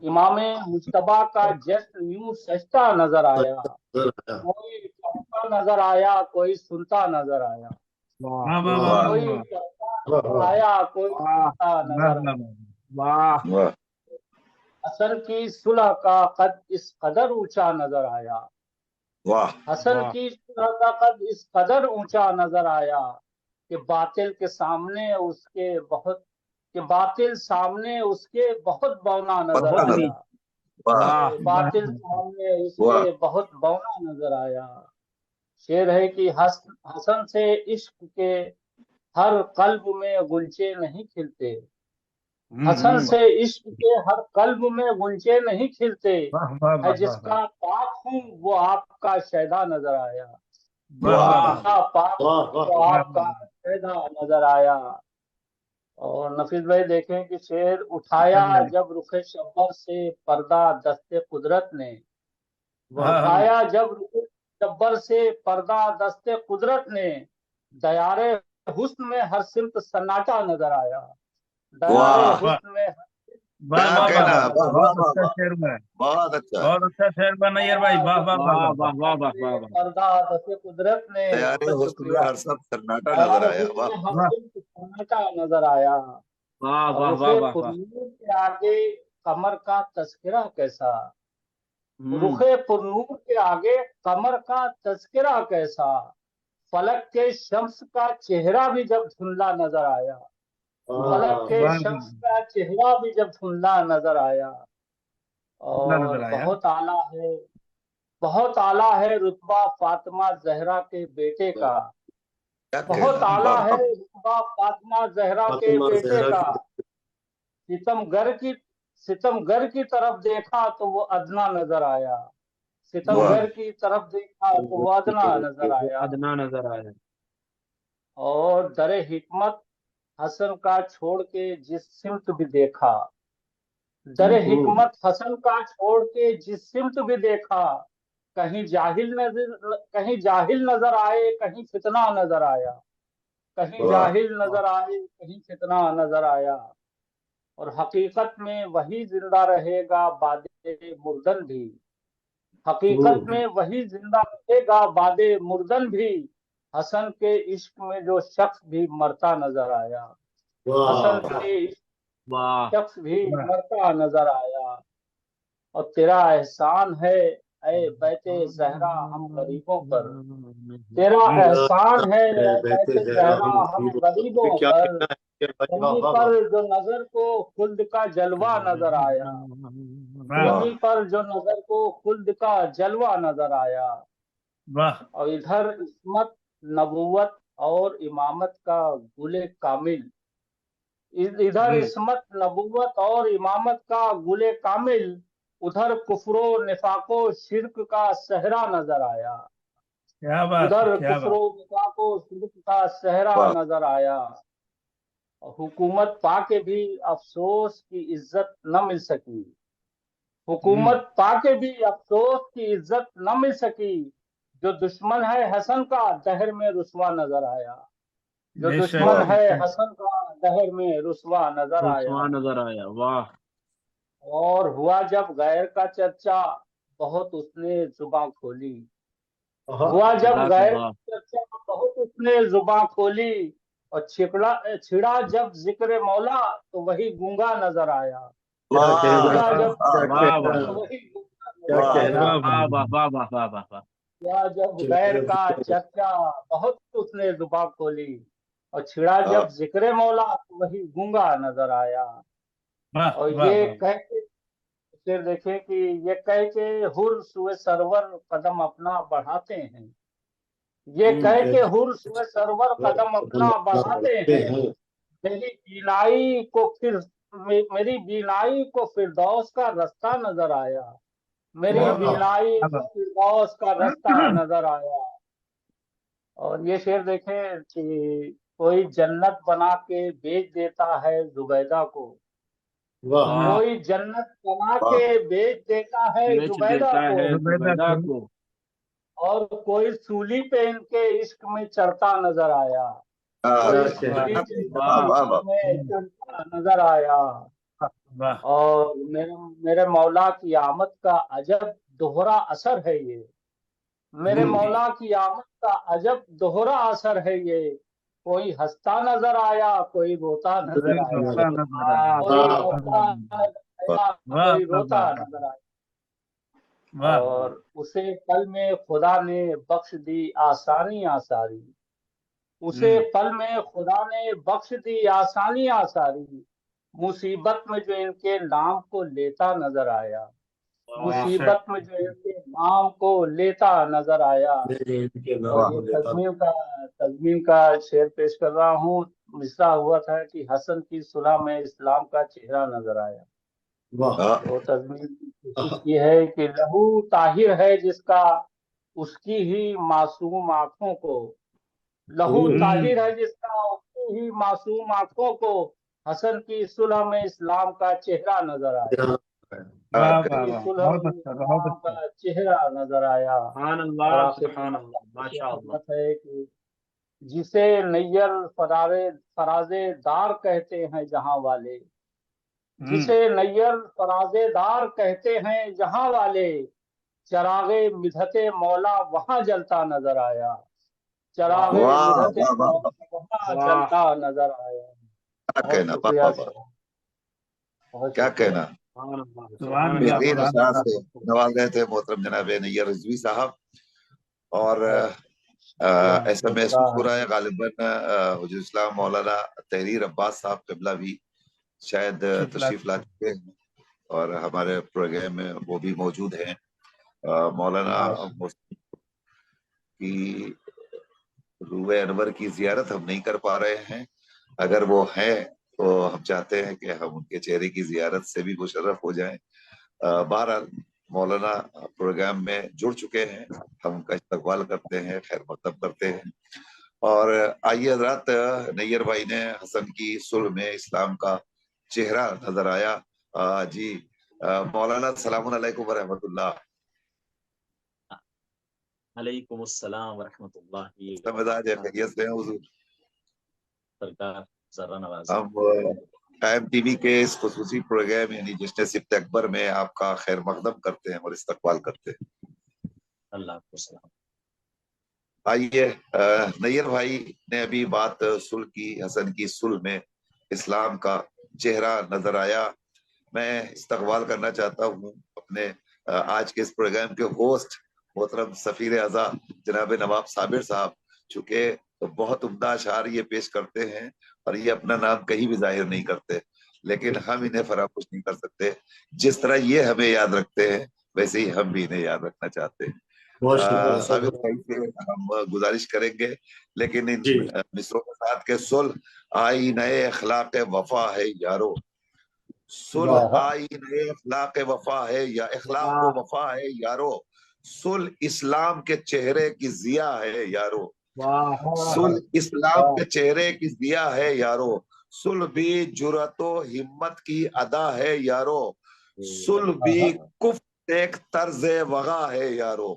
S7: امام مجتبیٰ کا جشن یوں سجتا نظر آیا، کوئی چڑھتا نظر آیا کوئی سنتا نظر آیا، کوئی چڑھتا نظر آیا کوئی سنتا نظر آیا،
S6: واہ
S2: واہ۔
S7: حسن کی صلح کا قد اس قدر اونچا نظر آیا،
S2: واہ
S7: حسن کی صلح کا قد اس قدر اونچا نظر آیا کہ باطل کے سامنے اس کے بہت بونا نظر
S2: پتہ
S7: آیا،
S2: واہ
S7: باطل سامنے اس کے بہت بونا نظر آیا۔ شعر ہے کہ حسن سے عشق کے ہر قلب میں غنچے نہیں کھلتے، حسن سے عشق کے ہر قلب میں غنچے نہیں کھلتے، ہے جس کا پاک ہوں وہ آپ کا شیدا نظر آیا، جس کا پاک ہوں وہ آپ کا شیدا نظر آیا۔ اور نفیس بھائی دیکھیں کہ شعر اٹھایا جب رخ شبر سے پردہ دست قدرت نے، اٹھایا جب رخ شبر سے پردہ دست قدرت نے، دیار حسن میں ہر سمت سناٹا نظر آیا، دیار حسن میں
S2: کیا کہنا، واہ واہ
S3: بہت اچھا
S2: واہ،
S3: شعر میں
S2: بہت اچھا۔
S3: بہت اچھا شعر میں نیئر بھائی، واہ واہ واہ واہ
S6: واہ واہ واہ واہ۔
S7: پردہ دست قدرت نے،
S2: تیار
S7: بہت
S2: حسن میں
S7: شکریہ،
S2: ہر سب سناٹا
S7: دیار
S2: نظر آیا،
S7: حسن
S2: واہ۔
S7: میں ہر سمت سناٹا نظر آیا،
S6: واہ
S7: اور
S6: واہ
S7: رخ
S6: واہ واہ واہ۔
S7: پرنور کے آگے قمر کا تذکرہ کیسا، رخ پرنور کے آگے قمر کا تذکرہ کیسا، فلک کے شمس کا چہرہ بھی جب دھندلا نظر آیا، فلک کے شمس کا چہرہ بھی جب دھندلا نظر آیا، اور بہت اعلیٰ ہے، بہت اعلیٰ ہے رتبہ فاطمہ زہرا کے بیٹے کا، بہت اعلیٰ ہے رتبہ فاطمہ زہرا کے بیٹے کا، ستم گر کی طرف دیکھا تو وہ ادنا نظر آیا، ستم گر کی طرف دیکھا تو وہ ادنا نظر آیا،
S6: ادنا نظر آیا۔
S7: اور در حکمت حسن کا چھوڑ کے جس سمت بھی دیکھا، در حکمت حسن کا چھوڑ کے جس سمت بھی دیکھا، کہیں جاہل نظر آئے کہیں فتنہ نظر آیا، کہیں جاہل نظر آئے کہیں فتنہ نظر آیا، اور حقیقت میں وہی زندہ رہے گا بعد مردن بھی، حقیقت میں وہی زندہ رہے گا بعد مردن بھی، حسن کے عشق میں جو شخص بھی مرتا نظر آیا، حسن
S1: واہ
S7: کے عشق
S6: واہ
S7: شخص بھی مرتا نظر آیا، اور تیرا احسان ہے اے بیت زہرا ہم غریبوں پر، تیرا احسان ہے اے
S1: بیت
S7: بیت
S1: زہرا
S7: زہرا
S1: ہم
S7: ہم
S1: غریبوں پر،
S7: غریبوں
S1: کیا
S7: پر،
S1: کہنا ہے کہ بھائی، واہ
S7: زمیں
S1: واہ
S7: پر
S1: واہ،
S7: جو نظر کو خلد کا جلوہ نظر آیا،
S3: واہ
S7: زمیں پر جو نظر کو خلد کا جلوہ نظر آیا،
S3: واہ
S7: اور ادھر عصمت نبوت اور امامت کا گل کامل، ادھر عصمت نبوت اور امامت کا گل کامل، ادھر کفر و نفاق و شرک کا صحرا نظر آیا،
S3: کیا بات
S7: ادھر
S3: ہے، کیا
S7: کفر
S3: بات،
S7: و نفاق و شرک کا صحرا
S2: واہ
S7: نظر آیا، اور حکومت پا کے بھی افسوس کی عزت نہ مل سکی، حکومت پا کے بھی افسوس کی عزت نہ مل سکی، جو دشمن ہے حسن کا دہر میں رسوا نظر آیا، جو
S3: بے شک
S7: دشمن
S3: بے
S7: ہے
S3: شک،
S7: حسن کا دہر میں رسوا نظر آیا،
S6: رسوا نظر آیا، واہ
S7: اور ہوا جب غیر کا چرچا بہت اس نے زباں کھولی، ہوا جب
S6: جزاک
S7: غیر
S6: اللہ
S7: کا چرچا بہت اس نے زباں کھولی، اور چھڑا جب ذکر مولا تو وہی گونگا نظر آیا،
S1: کیا کہنا
S7: چھڑا
S1: ہے،
S7: جب
S1: کیا
S7: ذکر
S6: واہ
S1: کہنا
S7: مولا
S6: واہ
S7: تو
S1: ہے،
S7: وہی گونگا
S1: کیا
S7: نظر
S1: کہنا
S7: آیا،
S1: ہے،
S6: واہ واہ واہ واہ واہ واہ واہ
S7: یا جب
S1: چھڑا
S7: غیر
S1: جب
S7: کا
S1: ذکر
S7: چرچا بہت اس نے زباں کھولی، اور چھڑا جب ذکر مولا تو وہی گونگا نظر آیا،
S3: واہ
S7: اور
S3: واہ
S7: یہ
S3: واہ،
S7: کہہ کے پھر دیکھیں کہ یہ کہہ کے حر سوئے سرور قدم اپنا بڑھاتے ہیں، یہ کہہ کے حر سوئے سرور قدم اپنا بڑھاتے ہیں، میری بینائی کو پھر میری بینائی کو فردوس کا رستہ نظر آیا، میری
S3: کیا
S7: بینائی
S3: بات،
S7: کو فردوس کا رستہ نظر آیا، اور یہ شعر دیکھیں کہ کوئی جنت بنا کے بیچ دیتا ہے زبیدہ کو،
S1: واہ
S7: کوئی جنت بنا کے بیچ دیتا ہے
S6: بیچ
S7: زبیدہ
S6: دیتا
S7: کو،
S6: ہے
S3: زبیدہ
S6: زبیدہ
S3: کو،
S6: کو،
S7: اور کوئی سولی پہ ان کے عشق میں چڑھتا نظر آیا،
S1: کیا
S7: کوئی
S1: کہنا
S7: سولی
S1: ہے،
S7: پہ ان
S6: واہ
S7: کے عشق میں چڑھتا نظر آیا،
S3: واہ
S7: اور میرے مولا کی آمد کا عجب دوہرا اثر ہے یہ، میرے مولا کی آمد کا عجب دوہرا اثر ہے یہ، کوئی ہنستا نظر آیا کوئی روتا نظر آیا،
S3: روتا نظر آیا،
S7: کوئی
S1: واہ
S7: ہنستا نظر آیا
S3: واہ
S7: کوئی
S3: واہ
S7: روتا
S3: واہ
S7: نظر آیا،
S3: واہ،
S7: اور اسے پل میں خدا نے بخش دی آسانی آساری، اسے پل میں خدا نے بخش دی آسانی آساری، مصیبت میں جو ان کے نام کو لیتا نظر آیا،
S3: بے شک،
S7: مصیبت میں جو ان کے نام کو لیتا نظر آیا،
S1: میرے ان کے
S7: اور
S1: نام
S7: یہ
S1: لیتا
S7: تضمین کا شعر پیش کر رہا ہوں، مصرع ہوا تھا کہ حسن کی صلح میں اسلام کا چہرہ نظر آیا،
S1: واہ
S7: تو تضمین کی کوشش کی ہے کہ لہو طاہر ہے جس کا اس کی ہی معصوم آنکھوں کو، لہو طاہر ہے جس کا اس کی ہی معصوم آنکھوں کو، حسن کی صلح میں اسلام کا چہرہ نظر آیا،
S3: واہ
S7: حسن
S3: واہ
S7: کی
S3: واہ،
S7: صلح
S3: بہت
S7: میں
S3: اچھا، بہت
S7: اسلام
S3: اچھا،
S7: کا چہرہ نظر آیا،
S6: سبحان
S7: اور
S6: اللہ
S7: آخر
S6: سبحان اللہ ماشاء اللہ،
S7: خدمت ہے کہ جسے نیر فراز دار کہتے ہیں جہاں والے، جسے نیر فراز دار کہتے ہیں جہاں والے، چراغ مدحت مولا وہاں جلتا نظر آیا، چراغ مدحت مولا وہاں
S6: واہ
S7: جلتا نظر آیا، بہت
S2: کہنا
S7: شکریہ صاحب، بہت
S2: کیا
S7: شکریہ،
S2: کہنا
S6: سبحان اللہ
S3: سبحان
S6: سبحان
S3: اللہ،
S6: اللہ
S2: بہترین
S3: سبحان
S2: اشعار
S3: اللہ،
S2: سے نواز رہے تھے محترم جناب نیر رضوی صاحب، اور ایسا محسوس ہو رہا ہے غالباً حجر اسلام مولانا تحریر عباس صاحب قبلہ بھی شاید تشریف لا چکے ہیں اور ہمارے پروگرام میں وہ بھی موجود ہیں، مولانا کی روح انور کی زیارت ہم نہیں کر پا رہے ہیں، اگر وہ ہیں تو ہم چاہتے ہیں کہ ہم ان کے چہرے کی زیارت سے بھی مشرف ہو جائیں، بہرحال مولانا پروگرام میں جڑ چکے ہیں، ہم ان کا استقبال کرتے ہیں، خیر مقدم کرتے ہیں، اور آئیے حضرات، نیر بھائی نے حسن کی صلح میں اسلام کا چہرہ نظر آیا، جی مولانا السلام علیکم ورحمۃ اللہ،
S8: علیکم السلام ورحمۃ اللہ
S2: مزاج ہے، خیریت سے ہیں حضور؟
S8: سرکار ذرا نواز،
S2: ہم قائم ٹی وی کے اس خصوصی پروگرام یعنی جشن سبت اکبر میں آپ کا خیر مقدم کرتے ہیں اور استقبال کرتے ہیں۔
S8: اللہ کو سلام۔
S2: آئیے نیر بھائی نے ابھی بات صلح کی، حسن کی صلح میں اسلام کا چہرہ نظر آیا. میں استقبال کرنا چاہتا ہوں اپنے آج کے اس پروگرام کے ہوسٹ محترم سفیر اعضا جناب نواب صابر صاحب، چونکہ بہت عمدہ اشعار یہ پیش کرتے ہیں اور یہ اپنا نام کہیں بھی ظاہر نہیں کرتے، لیکن ہم انہیں فراموش نہیں کر سکتے. جس طرح یہ ہمیں یاد رکھتے ہیں ویسے ہی ہم بھی انہیں یاد رکھنا چاہتے ہیں.
S1: بہت شکریہ
S2: صابر بھائی سے ہم گزارش کریں گے، لیکن ان
S1: جی
S2: مصروں کے ساتھ کے صلح آئی نئے اخلاق وفا ہے یارو، صلح آئی نئے اخلاق وفا ہے یا اخلاق و وفا ہے یارو، صلح اسلام کے چہرے کی ضیا ہے یارو، صلح اسلام کے چہرے کی ضیا ہے یارو، صلح بھی جرأت و ہمت کی ادا ہے یارو، صلح بھی کفر سے ایک طرز وغا ہے یارو،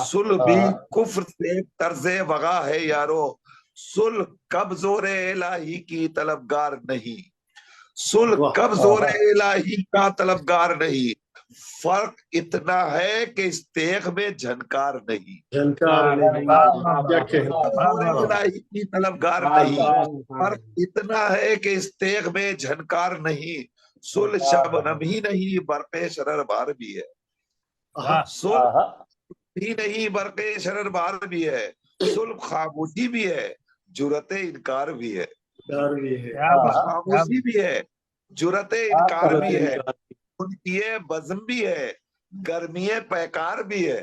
S2: صلح بھی کفر سے ایک طرز وغا ہے یارو، صلح کب زور الہی کی طلبگار نہیں، صلح کب زور الہی کا طلبگار نہیں، فرق اتنا ہے کہ اس تیغ میں جھنکار نہیں،
S1: جھنکار نہیں، کیا کہنا.
S2: زور الہی کی طلبگار نہیں، فرق اتنا ہے کہ اس تیغ میں جھنکار نہیں، صلح شبنم ہی نہیں برق شرر بار بھی ہے، صلح ہی نہیں برق شرر بار بھی ہے، صلح خاموشی بھی ہے جرأت انکار بھی ہے،
S1: پیار بھی ہے.
S2: خاموشی بھی ہے جرأت انکار بھی ہے، ان کی بزم بھی ہے گرمی پیکار بھی ہے،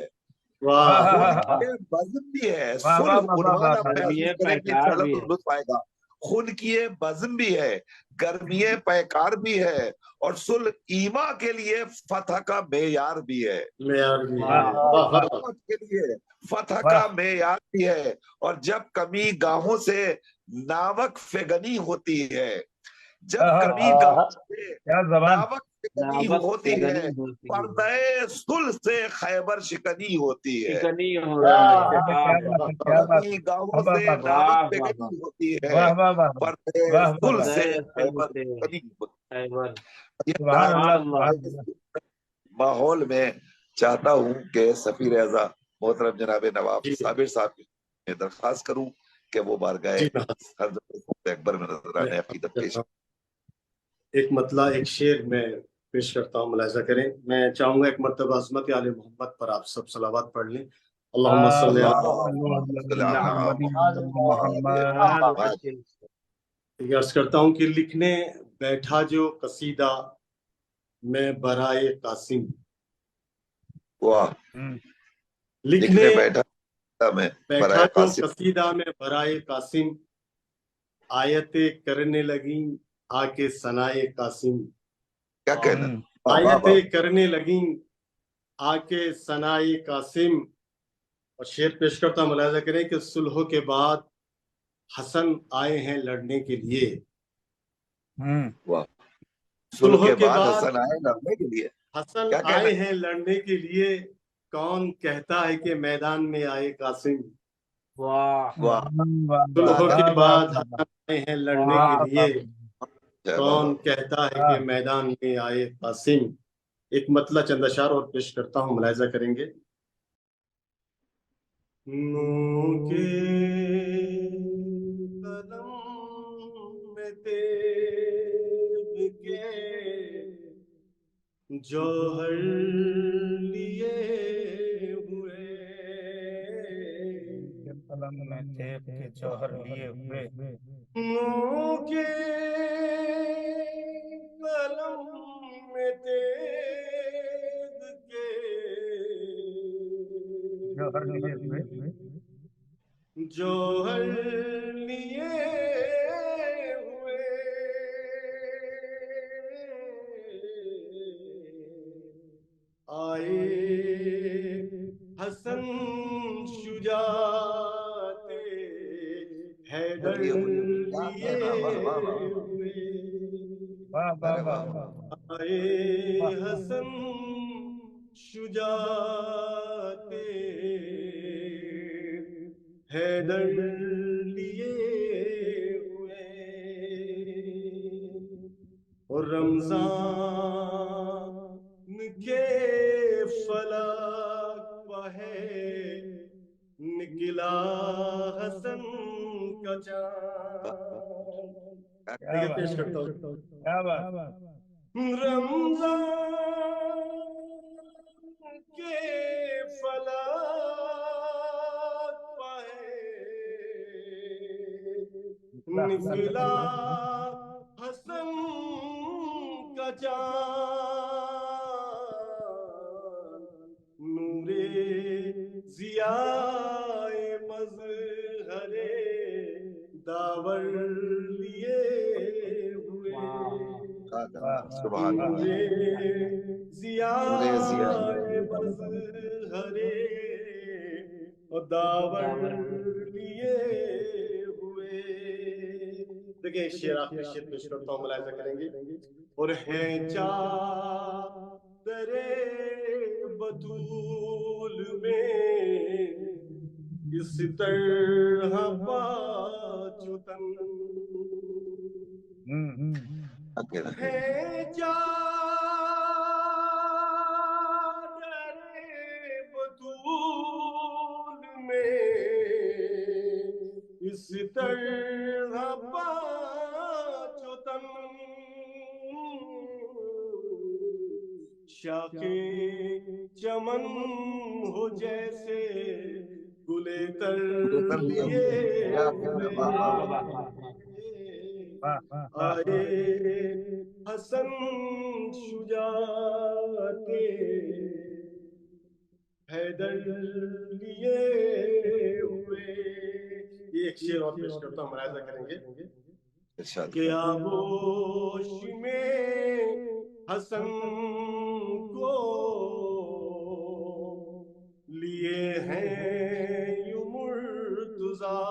S1: واہ
S2: خون کی بزم بھی ہے، صلح عنوان آپ محسوس کریں گے انشاءاللہ تو لطف آئے گا، خون کی بزم بھی ہے گرمی پیکار بھی ہے، اور صلح ایما کے لیے فتح کا معیار بھی ہے،
S1: معیار بھی ہے. واہ واہ.
S2: امت کے لیے فتح کا معیار بھی ہے، اور جب کمی گاہوں سے ناوک فگنی ہوتی ہے، جب کمی گاہوں سے ناوک فگنی ہوتی ہے، پردہ صلح سے خیبر شکنی ہوتی ہے، کمی گاہوں سے ناوک فگنی ہوتی ہے، پردہ صلح سے خیبر شکنی ہوتی ہے. ماحول میں چاہتا ہوں کہ سفیر اعضا محترم جناب نواب
S1: جی
S2: صابر صاحب میں درخواست کروں کہ وہ بارگاہ
S1: جی
S2: حضرت اکبر میں نظرانے عقیدت پیش.
S1: ایک مطلع ایک شعر میں پیش کرتا ہوں، ملاحظہ کریں. میں چاہوں گا ایک مرتبہ عظمت آل محمد پر آپ سب صلوات پڑھ لیں. اللہم صلی عرض کرتا ہوں کہ لکھنے بیٹھا جو قصیدہ میں برائے قاسم،
S2: واہ،
S1: لکھنے
S2: بیٹھا میں
S1: بیٹھا
S2: برائے
S1: جو
S2: قاسم،
S1: قصیدہ میں برائے قاسم، آیتیں کرنے لگیں آ کے ثنائے قاسم،
S2: کیا کہنا،
S1: آیتیں کرنے لگیں آ کے ثنائے قاسم. اور شعر پیش کرتا ہوں، ملاحظہ کریں کہ صلح کے بعد حسن آئے ہیں لڑنے کے لیے،
S2: صلح کے بعد حسن آئے لڑنے کے لیے،
S1: حسن
S2: کیا
S1: آئے
S2: کہنا،
S1: ہیں لڑنے کے لیے، کون کہتا ہے کہ میدان میں آئے قاسم. صلح کے بعد حسن آئے ہیں لڑنے کے لیے، کون کہتا ہے کہ میدان میں آئے قاسم. ایک مطلع چند اشعار اور پیش کرتا ہوں، ملاحظہ کریں گے. نو کے قلم میں تیغ کے جوہر لیے ہوئے،
S3: قلم میں تیغ کے جوہر لیے ہوئے،
S1: نو کے قلم میں تیغ کے
S3: جوہر لیے ہوئے،
S1: جوہر لیے ہوئے، آئے حسن شجاعت حیدر لیے ہوئے، آئے حسن شجاعت حیدر لیے ہوئے، اور رمضان کے فلک پہ نکلا حسن کا چاند،
S3: کیا
S1: پیش
S3: بات
S1: کرتا ہوں۔
S3: کیا بات
S1: رمضان کے فلک پائے نکلا حسن کا چاند، نور ضیاء مظہر داور لیے ہوئے،
S2: سبحان
S1: نور
S2: اللہ،
S1: ضیاء مظہر داور لیے ہوئے۔ دیکھیں ایک شعر آپ کے شعر پیش کرتا ہوں، ملاحظہ کریں گے۔ اور ہیں چادر بطول میں اس طرح پاچوتن، ہے چادر بطول میں اس طرح پاچوتن، شاخیں چمن ہو جیسے گلے تر لیے آئے حسن شجاعت حیدر لیے ہوئے۔ یہ ایک شعر اور پیش کرتا ہوں، ملاحظہ کریں گے کہ آغوش میں حسن کو لیے ہیں یوں مرتضیٰ،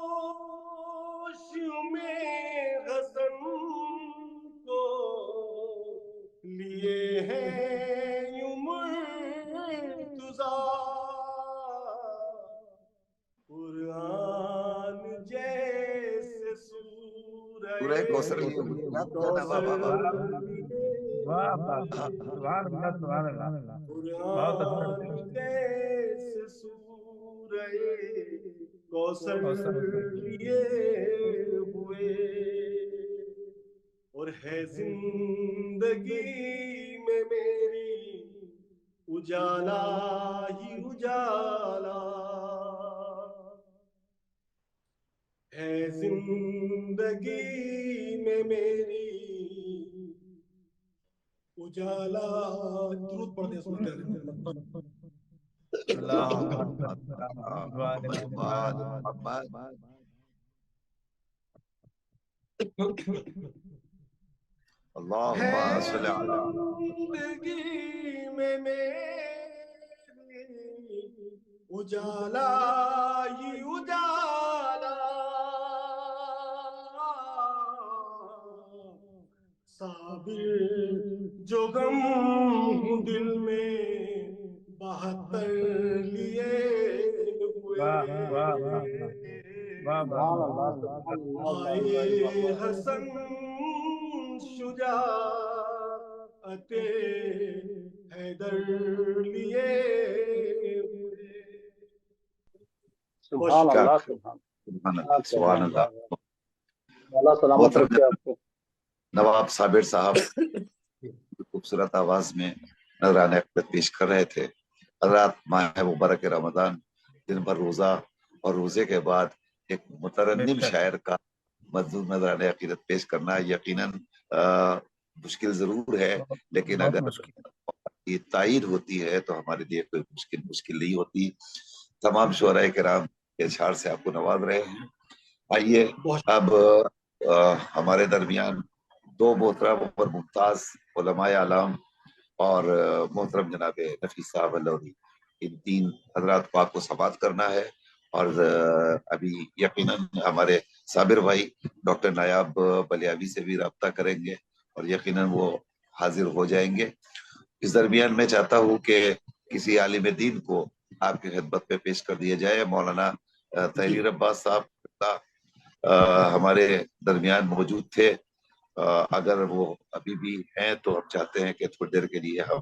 S1: آغوش میں حسن کو لیے ہیں یوں مرتضیٰ، قرآن جیسے سورہ کوثر لیے قرآن جیسے سورہ کوثر لیے ہوئے، اور ہے زندگی میں میری اجالا ہی اجالا، ہے زندگی میں میری اجالا۔ درود پڑھتے ہیں سورہ
S2: اللہم صلی علی
S1: زندگی میں میری اجالا ہی اجالا، صابر جو غم دل میں 72 لیے ہوئے، آئے حسن شجاعت حیدر لیے ہوئے۔
S7: سبحان اللہ،
S2: سبحان اللہ۔
S7: اللہ سلامت رکھے آپ کو۔
S2: نواب صابر صاحب خوبصورت آواز میں نذرانہ عقیدت پیش کر رہے تھے۔ حضرات ماہ مبارک رمضان دن بھر روزہ اور روزے کے بعد ایک مترنم شاعر کا مضمون نذرانہ عقیدت پیش کرنا یقیناً مشکل ضرور ہے، لیکن اگر یہ تائید ہوتی ہے تو ہمارے لیے کوئی مشکل نہیں ہوتی۔ تمام شعراء کرام کے اشعار سے آپ کو نواز رہے ہیں۔ آئیے اب ہمارے درمیان دو محترم اور ممتاز علماء اعلام اور محترم جناب نفیس صاحب اللودھی، ان تین حضرات کو آپ کو سماعت کرنا ہے، اور ابھی یقیناً ہمارے صابر بھائی ڈاکٹر نایاب بلیاوی سے بھی رابطہ کریں گے اور یقیناً وہ حاضر ہو جائیں گے۔ اس درمیان میں چاہتا ہوں کہ کسی عالم دین کو آپ کی خدمت میں پیش کر دیا جائے۔ مولانا تحریر عباس صاحب ہمارے درمیان موجود تھے، اگر وہ ابھی بھی ہیں تو ہم چاہتے ہیں کہ تھوڑی دیر کے لیے ہم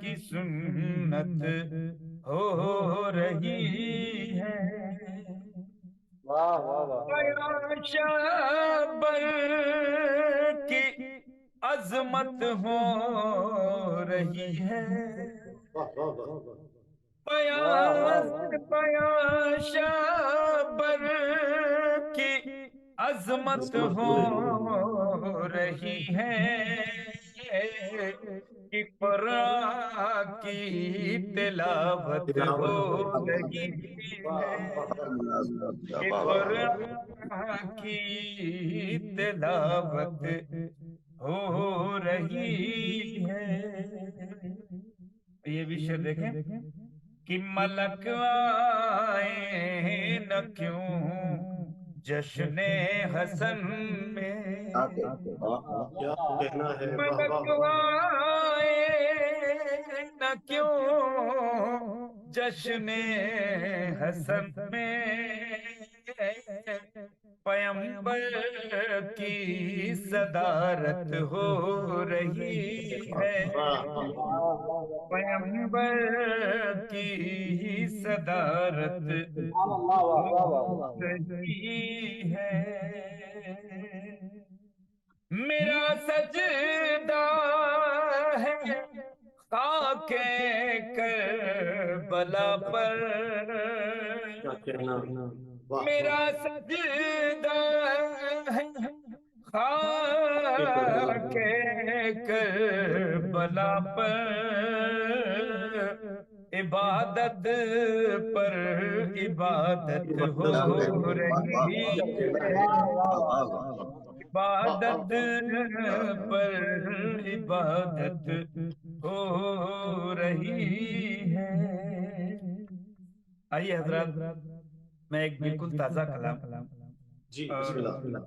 S3: کی سنت ہو رہی ہے
S7: واہ واہ واہ
S3: پیا شابر کی عظمت ہو رہی ہے پیا شابر کی عظمت ہو رہی ہے قرآن کی تلاوت ہو رہی ہے قرآن کی تلاوت ہو رہی ہے. یہ بھی شعر دیکھیں کہ ملک آئے نہ کیوں جشن حسن میں
S1: کیا کہنا ہے. واہ
S3: ملک
S1: واہ
S3: آئے نہ کیوں جشن حسن میں پیمبر کی صدارت ہو رہی ہے پیمبر کی صدارت ہو رہی ہے. میرا سجدہ ہے خاک کربلا پر
S1: کیا کہنا.
S3: میرا سجدہ ہے خاک کربلا پر عبادت پر عبادت ہو رہی ہے عبادت پر عبادت ہو رہی ہے. آئیے حضرات میں ایک بالکل تازہ کلام
S1: جی بسم اللہ.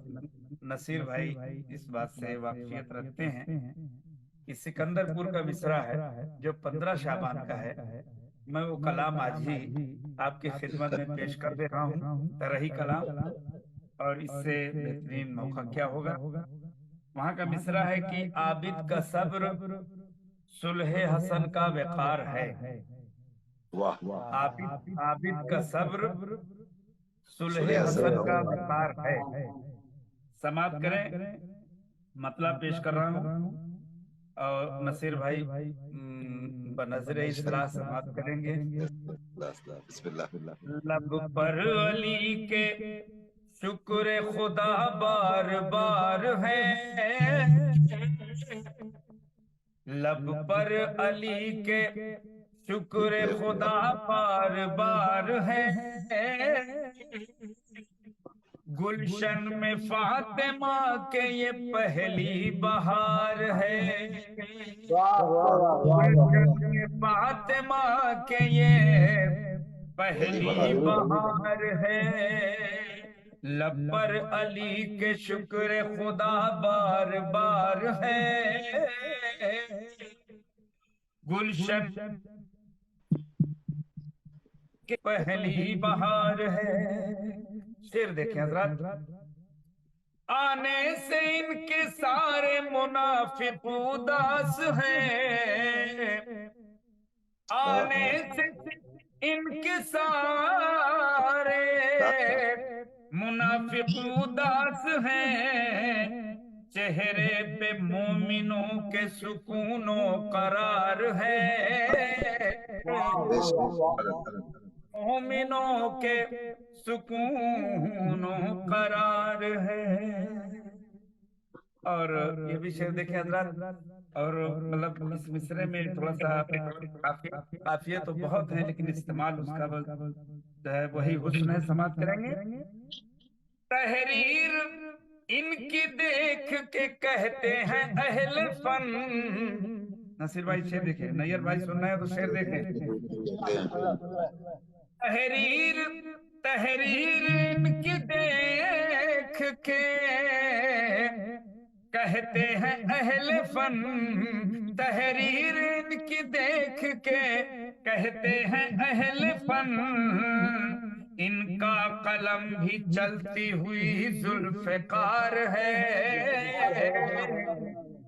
S3: نصیر بھائی اس بات سے واقفیت رکھتے ہیں کہ سکندر پور کا مصرع ہے جو 15 شعبان کا ہے. میں وہ کلام آج ہی آپ کی خدمت میں پیش کر دے رہا ہوں ترہی کلام اور اس سے بہترین موقع کیا ہوگا. وہاں کا مصرع ہے کہ عابد کا صبر صلح حسن کا وقار ہے. عابد کا صبر صلح حسن کا وقار ہے. سماعت کریں مطلب پیش کر رہا ہوں اور نصیر بھائی بنظر اصلاح سماعت کریں گے. لب پر علی کے شکر خدا بار بار ہے لب پر علی کے شکر خدا بار بار ہے گلشن میں فاطمہ کے یہ پہلی بہار ہے گلشن میں فاطمہ کے یہ پہلی بہار ہے لب پر علی کے شکر خدا بار بار ہے گلشن کی پہلی بہار ہے. شعر دیکھیں حضرات آنے سے ان کے سارے منافق اداس ہیں آنے سے ان کے سارے منافق اداس ہیں چہرے پہ مومنوں کے سکون و قرار ہے مومنوں کے سکون و قرار ہے. اور یہ بھی شعر دیکھیں حضرات اور مطلب اس مصرے میں تھوڑا سا قافیہ تو بہت ہے لیکن استعمال اس کا جو ہے وہی حسن ہے. سماعت کریں گے. تحریر ان کی دیکھ کے کہتے ہیں اہل فن. نصیر بھائی شعر دیکھیں نیئر بھائی سن رہے ہیں تو شعر دیکھیں. تحریر ان کی دیکھ کے کہتے ہیں اہل فن تحریر ان کی دیکھ کے کہتے ہیں اہل فن ان کا قلم بھی چلتی ہوئی ذوالفقار ہے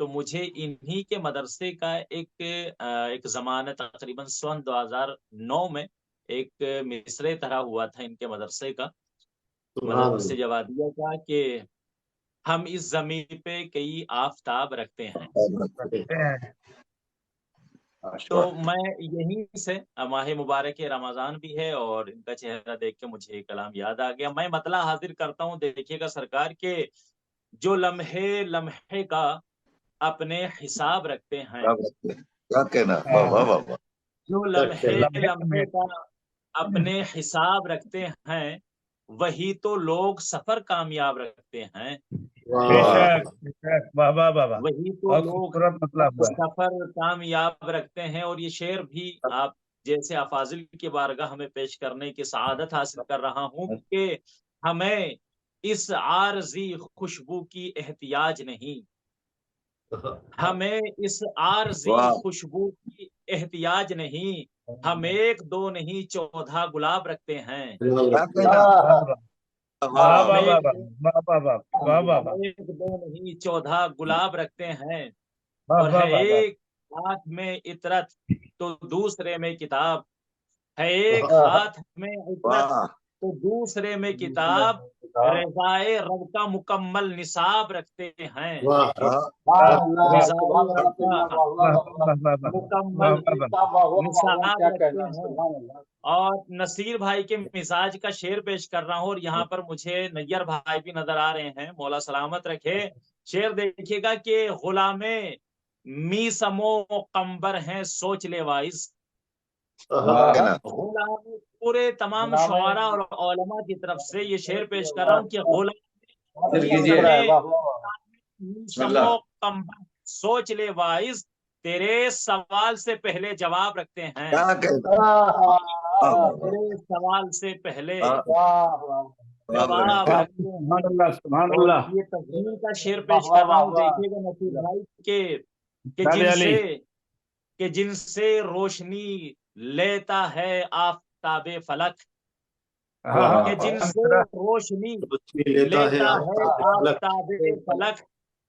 S8: تو مجھے انہی کے مدرسے کا ایک زمانہ تقریباً سن 2009 میں ایک مصرع طرح ہوا تھا ان کے مدرسے کا،
S1: سبحان
S8: مدرسے
S1: اللہ،
S8: جوادیہ کا، کہ ہم اس زمین پہ کئی آفتاب رکھتے ہیں۔ تو میں یہیں سے، ماہ مبارک رمضان بھی ہے اور ان کا چہرہ دیکھ کے مجھے یہ کلام یاد آ گیا۔ میں مطلع حاضر کرتا ہوں، دیکھیے گا سرکار کے جو لمحے لمحے کا اپنے حساب رکھتے ہیں،
S2: کیا کہنا، واہ واہ واہ واہ،
S8: جو لمحے لمحے کا اپنے حساب رکھتے ہیں، وہی تو لوگ سفر کامیاب رکھتے ہیں،
S3: بے شک بے شک، واہ واہ واہ واہ،
S8: وہی تو
S3: بہت
S8: لوگ
S3: خوبصورت مطلب ہوا ہے۔
S8: سفر کامیاب رکھتے ہیں۔ اور یہ شعر بھی آپ جیسے افاضل کی بارگاہ ہمیں پیش کرنے کی سعادت حاصل کر رہا ہوں کہ ہمیں اس عارضی خوشبو کی احتیاج نہیں، ہمیں اس عارضی
S2: واہ
S8: خوشبو کی احتیاج نہیں، ہم 1 2 نہیں 14 گلاب رکھتے ہیں،
S2: کیا کہنا،
S3: واہ واہ
S8: ہم
S3: واہ واہ
S8: 1
S3: واہ واہ واہ واہ واہ واہ
S8: 2 نہیں 14 گلاب رکھتے ہیں،
S3: واہ
S8: اور
S3: واہ
S8: ہے
S3: واہ واہ،
S8: ایک ہاتھ میں عطرت تو دوسرے میں کتاب، ہے ایک ہاتھ میں عطرت
S2: واہ
S8: تو دوسرے میں کتاب، رضائے رب کا مکمل نصاب رکھتے ہیں،
S1: واہ
S8: رضائے رب کا
S3: واہ واہ واہ واہ،
S8: مکمل
S3: واہ
S8: نصاب
S7: کیا
S8: رکھتے
S7: کہنا،
S8: ہیں۔
S7: سبحان اللہ۔
S8: اور نصیر بھائی کے مزاج کا شعر پیش کر رہا ہوں، اور یہاں پر مجھے نیر بھائی بھی نظر آ رہے ہیں، مولا سلامت رکھے۔ شعر دیکھیے گا کہ غلام می سمو قمبر ہیں سوچ لے وائز،
S2: کیا کہنا،
S8: غلام پورے تمام
S7: غلام
S8: شعراء اور علماء کی طرف سے یہ شعر پیش کر رہا ہوں کہ غلام
S7: بہت
S8: می
S7: اچھا لگ رہا ہے، واہ واہ واہ۔
S8: سمو قمبر سوچ لے وائز، تیرے سوال سے پہلے جواب رکھتے ہیں،
S2: کیا کہنا،
S8: تیرے سوال سے پہلے
S2: واہ
S8: جواب رکھتے ہیں۔
S3: سبحان اللہ سبحان
S8: اور
S3: اللہ،
S8: یہ تفضیل کا شعر پیش کر رہا ہوں، دیکھیے گا نصیر بھائی کہ
S3: علی
S8: جن سے روشنی لیتا ہے آفتاب فلک،
S3: ہاں ہاں
S8: کہ جن سے روشنی
S1: لیتا ہے
S8: لیتا ہے
S1: آفتاب فلک،
S8: آفتاب فلک،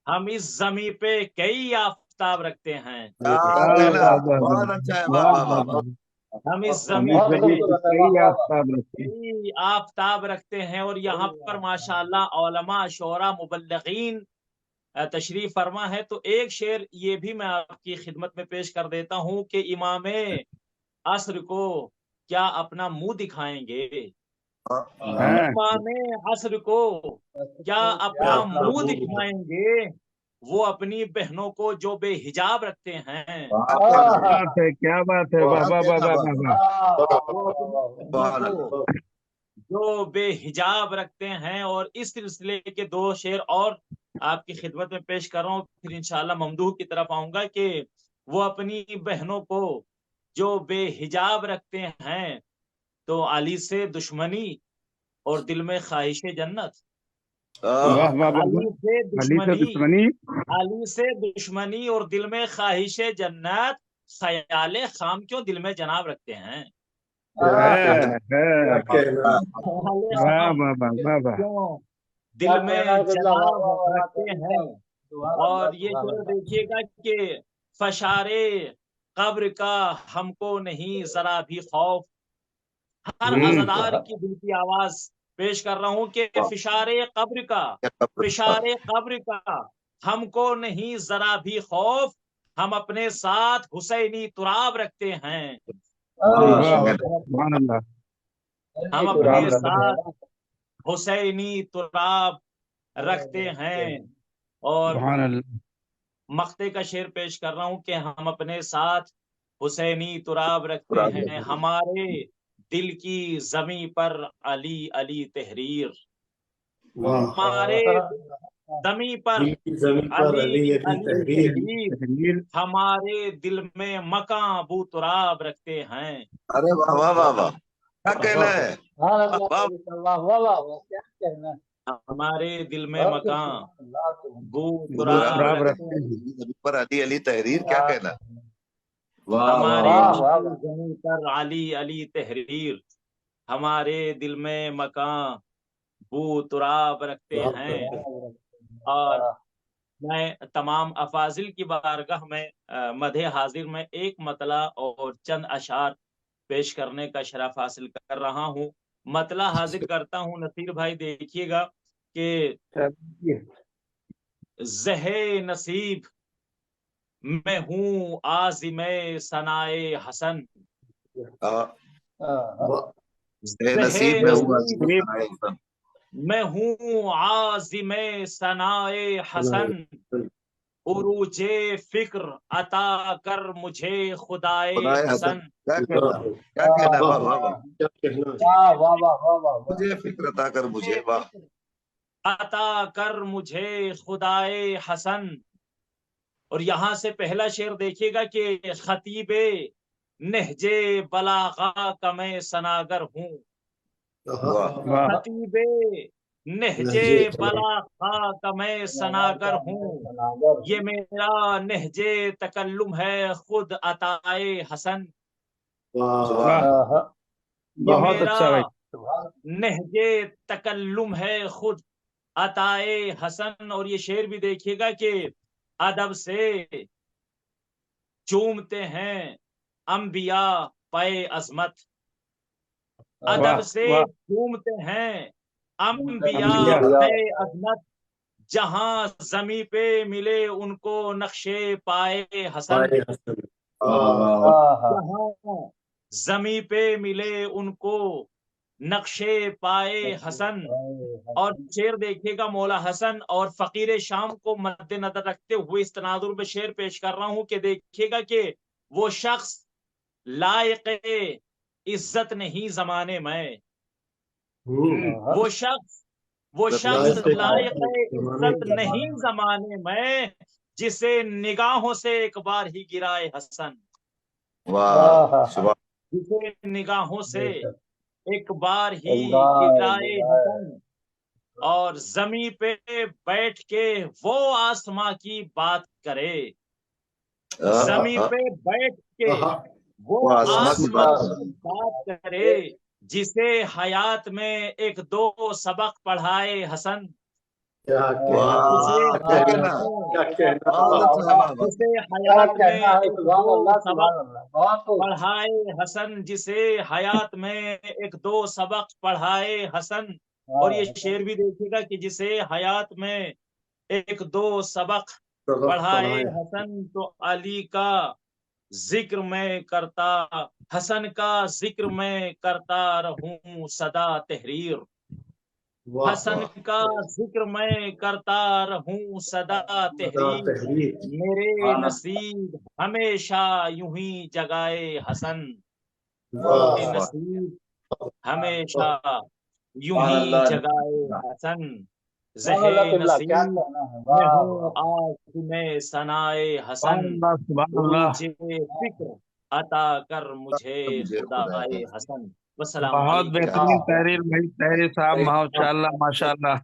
S8: ہم اس زمین پہ کئی آفتاب رکھتے ہیں،
S2: کیا
S3: واہ
S2: کہنا،
S3: واہ واہ
S2: بہت
S3: واہ،
S2: اچھا ہے،
S3: واہ
S2: واہ واہ
S3: واہ
S2: واہ،
S3: واہ،
S8: ہم اس
S3: ہم
S8: زمین
S3: اس
S8: پہ
S3: زمین پہ کئی آفتاب رکھتے ہیں۔
S8: کئی آفتاب رکھتے ہیں۔ اور یہاں پر ماشاءاللہ علماء شعراء مبلغین تشریف فرما ہے، تو ایک شعر یہ بھی میں آپ کی خدمت میں پیش کر دیتا ہوں کہ امام عصر کو کیا اپنا منہ دکھائیں گے،
S3: ہاں
S8: امام عصر کو کیا اپنا منہ دکھائیں گے، وہ اپنی بہنوں کو جو بے حجاب رکھتے ہیں،
S3: کیا بات ہے، کیا بات ہے، واہ واہ واہ واہ واہ واہ،
S8: وہ اپنی بہنوں کو جو بے حجاب رکھتے ہیں۔ اور اس سلسلے کے 2 شعر اور آپ کی خدمت میں پیش کر رہا ہوں، پھر انشاءاللہ ممدوح کی طرف آؤں گا کہ وہ اپنی بہنوں کو جو بے حجاب رکھتے ہیں، تو علی سے دشمنی اور دل میں خواہش جنت،
S3: واہ واہ واہ،
S8: علی سے
S3: علی سے
S8: دشمنی،
S3: دشمنی،
S8: علی سے دشمنی اور دل میں خواہش جنت، خیال خام کیوں دل میں جناب رکھتے ہیں،
S1: کیا کہنا،
S8: خیال
S3: واہ
S8: خام
S3: واہ واہ واہ واہ،
S8: کیوں دل میں جناب رکھتے ہیں۔ اور یہ جو دیکھیے گا کہ فشار قبر کا ہم کو نہیں ذرا بھی خوف، ہر عزادار کی دل کی آواز پیش کر رہا ہوں کہ فشار قبر کا، فشار قبر کا ہم کو نہیں ذرا بھی خوف، ہم اپنے ساتھ حسینی تراب رکھتے ہیں،
S3: سبحان اللہ،
S8: ہم اپنے ساتھ حسینی تراب رکھتے ہیں۔ اور
S3: سبحان اللہ،
S8: مقتے کا شعر پیش کر رہا ہوں کہ ہم اپنے ساتھ حسینی تراب رکھتے ہیں، ہمارے دل کی زمیں پر علی علی تحریر، ہمارے زمیں پر
S1: دل کی زمین پر
S8: علی
S1: علی علی
S8: علی
S1: تحریر،
S8: تحریر،
S3: تحریر،
S8: ہمارے دل میں مکاں ابو تراب رکھتے ہیں،
S2: ارے واہ واہ واہ واہ، کیا کہنا ہے،
S7: کیا کہنا،
S8: ہمارے دل میں مکاں بو
S3: تراب
S8: تراب
S3: رکھتے
S8: رکھتے ہیں،
S2: زمین پر علی علی تحریر، کیا کہنا،
S8: ہمارے دل کی زمین پر علی علی تحریر، ہمارے دل میں مکاں بو تراب رکھتے ہیں۔ اور میں تمام افاضل کی بارگاہ میں مدح حاضر میں ایک مطلع اور چند اشعار پیش کرنے کا شرف حاصل کر رہا ہوں. مطلع حاضر کرتا ہوں. نصیر بھائی دیکھیے گا کہ زہ نصیب میں ہوں عازم ثنائے حسن.
S2: نصیب میں ہوا
S8: میں ہوں عازم ثنائے حسن. عروج فکر عطا کر مجھے خدائے حسن.
S2: کیا کہنا واہ واہ واہ
S1: کیا کہنا ہے؟
S7: واہ واہ واہ واہ واہ.
S2: مجھے فکر عطا کر مجھے واہ
S8: عطا کر مجھے خدائے حسن. اور یہاں سے پہلا شعر دیکھیے گا کہ خطیب نہج بلاغہ کا میں سناگر ہوں.
S2: واہ
S8: خطیب نہج بلاغہ کا میں سناگر ہوں. یہ میرا نہج تکلم ہے خود عطائے حسن.
S1: واہ
S8: یہ میرا نہج تکلم ہے خود عطائے حسن. اور یہ شعر بھی دیکھیے گا کہ ادب سے چومتے ہیں انبیاء پے عظمت. ادب سے چومتے ہیں انبیاء پے عظمت. جہاں زمیں پہ ملے ان کو نقشے پائے حسن. جہاں زمیں پہ ملے ان کو نقشے پائے حسن. اور شعر دیکھیے گا مولا حسن اور فقیر شام کو مد نظر رکھتے ہوئے اس تناظر میں شعر پیش کر رہا ہوں کہ دیکھیے گا کہ وہ شخص لائق عزت نہیں زمانے میں. وہ شخص لائق عزت نہیں زمانے میں جسے نگاہوں سے ایک بار ہی گرائے حسن.
S2: واہ
S8: جسے نگاہوں سے ایک بار ہی گرائے حسن. اور زمیں پہ بیٹھ کے وہ آسماں کی بات کرے. زمیں پہ بیٹھ کے وہ آسماں کی بات کرے جسے حیات میں ایک دو سبق پڑھائے حسن.
S1: کیا
S8: جسے حیات میں ایک دو سبق پڑھائے حسن. جسے حیات میں ایک دو سبق پڑھائے حسن. اور یہ شعر بھی دیکھیے گا کہ جسے حیات میں ایک دو سبق پڑھائے حسن. تو علی کا ذکر میں کرتا حسن کا ذکر میں کرتا رہوں صدا تحریر. حسن کا ذکر میں کرتا رہوں صدا تحریر. میرے نصیب ہمیشہ یوں ہی جگائے حسن. میرے نصیب ہمیشہ یوں ہی جگائے حسن. زہے نصیب میں ہوں آج میں ثنائے حسن. عروج فکر عطا کر مجھے خدائے حسن. والسلام
S3: بہت
S8: علیکم.
S3: بہترین تحریر بھائی تحریر صاحب ماشاء اللہ ماشاء اللہ.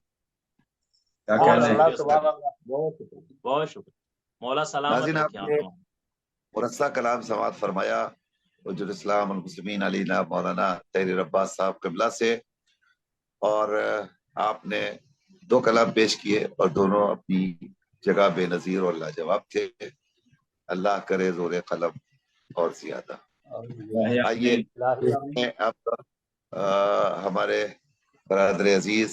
S8: بہت شکریہ. مولا سلامت
S2: ناظرین آپ
S8: رکھے.
S2: نے مرصع کلام سماعت فرمایا حجۃ الاسلام المسلمین علینا مولانا طاہر عباس صاحب قبلہ سے. اور آپ نے دو کلام پیش کیے اور دونوں اپنی جگہ بے نظیر اور لاجواب تھے. اللہ کرے زور قلم اور زیادہ. آئیے آپ ہمارے برادر عزیز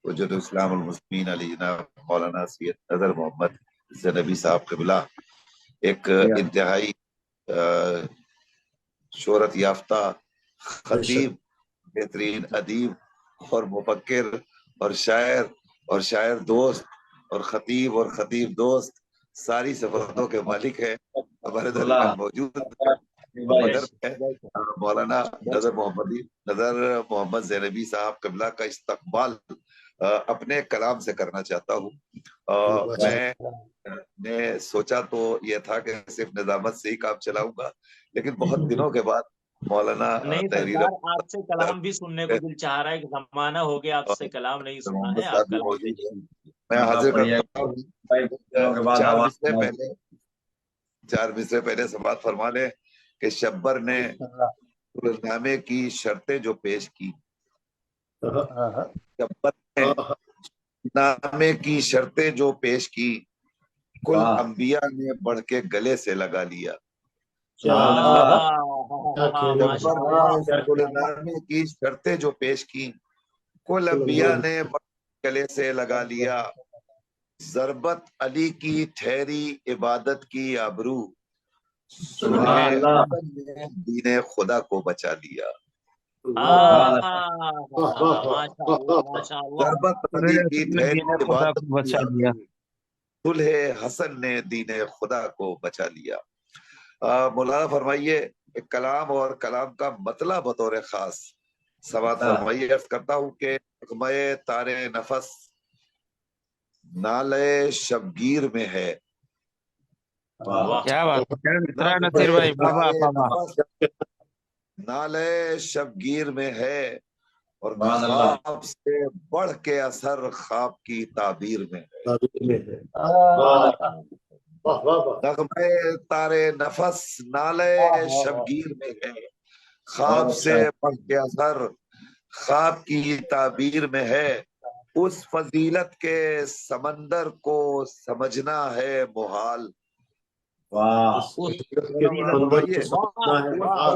S2: حجۃ الاسلام المسلمین علینا مولانا سید نظر محمد زنبی صاحب قبلہ ایک انتہائی شہرت یافتہ خطیب بہترین ادیب اور مفکر اور شاعر دوست اور خطیب دوست ساری صفتوں کے مالک ہے. ہمارے درمیان موجود مولانا نظر محمد زینبی صاحب قبلہ کا استقبال اپنے کلام سے کرنا چاہتا ہوں. میں نے سوچا تو یہ تھا کہ صرف نظامت سے ہی کام چلاؤں گا، لیکن بہت دنوں کے بعد مولانا
S8: نہیں سرکار آپ سے کلام بھی سننے کو دل چاہ رہا ہے. کہ زمانہ ہو گیا آپ سے کلام نہیں سنا ہے. آپ کلام
S2: میں حاضر کرتا ہوں. 4 مصرے پہلے سماعت فرما لیں کہ شبر نے نامے کی شرطیں جو پیش کی. شبر نے نامے کی شرطیں جو پیش کی کل انبیاء نے بڑھ کے گلے سے لگا لیا.
S1: کیا
S2: جبر نے کلنامے کی شرطیں جو پیش کی کل انبیاء نے بڑھ کے گلے سے لگا لیا. ضربت علی کی ٹھہری عبادت کی آبرو. دین خدا کو بچا لیا. ضربت علی کی ٹھہری عبادت کی آبرو. صلح حسن نے دین خدا کو بچا لیا. مولانا فرمائیے کلام اور کلام کا مطلب بطور خاص سماعت فرمائیے. عرض کرتا ہوں کہ نغمہ تار نفس نالے شبگیر میں ہے.
S6: کیا بات ہے نصیر بھائی،
S2: نالے شبگیر میں ہے اور خواب سے بڑھ کے اثر خواب کی تعبیر میں ہے. نغمہ تار نفس نالے شبگیر میں ہے، خواب سے بڑھ کے اثر خواب کی تعبیر میں ہے. اس فضیلت کے سمندر کو سمجھنا ہے محال.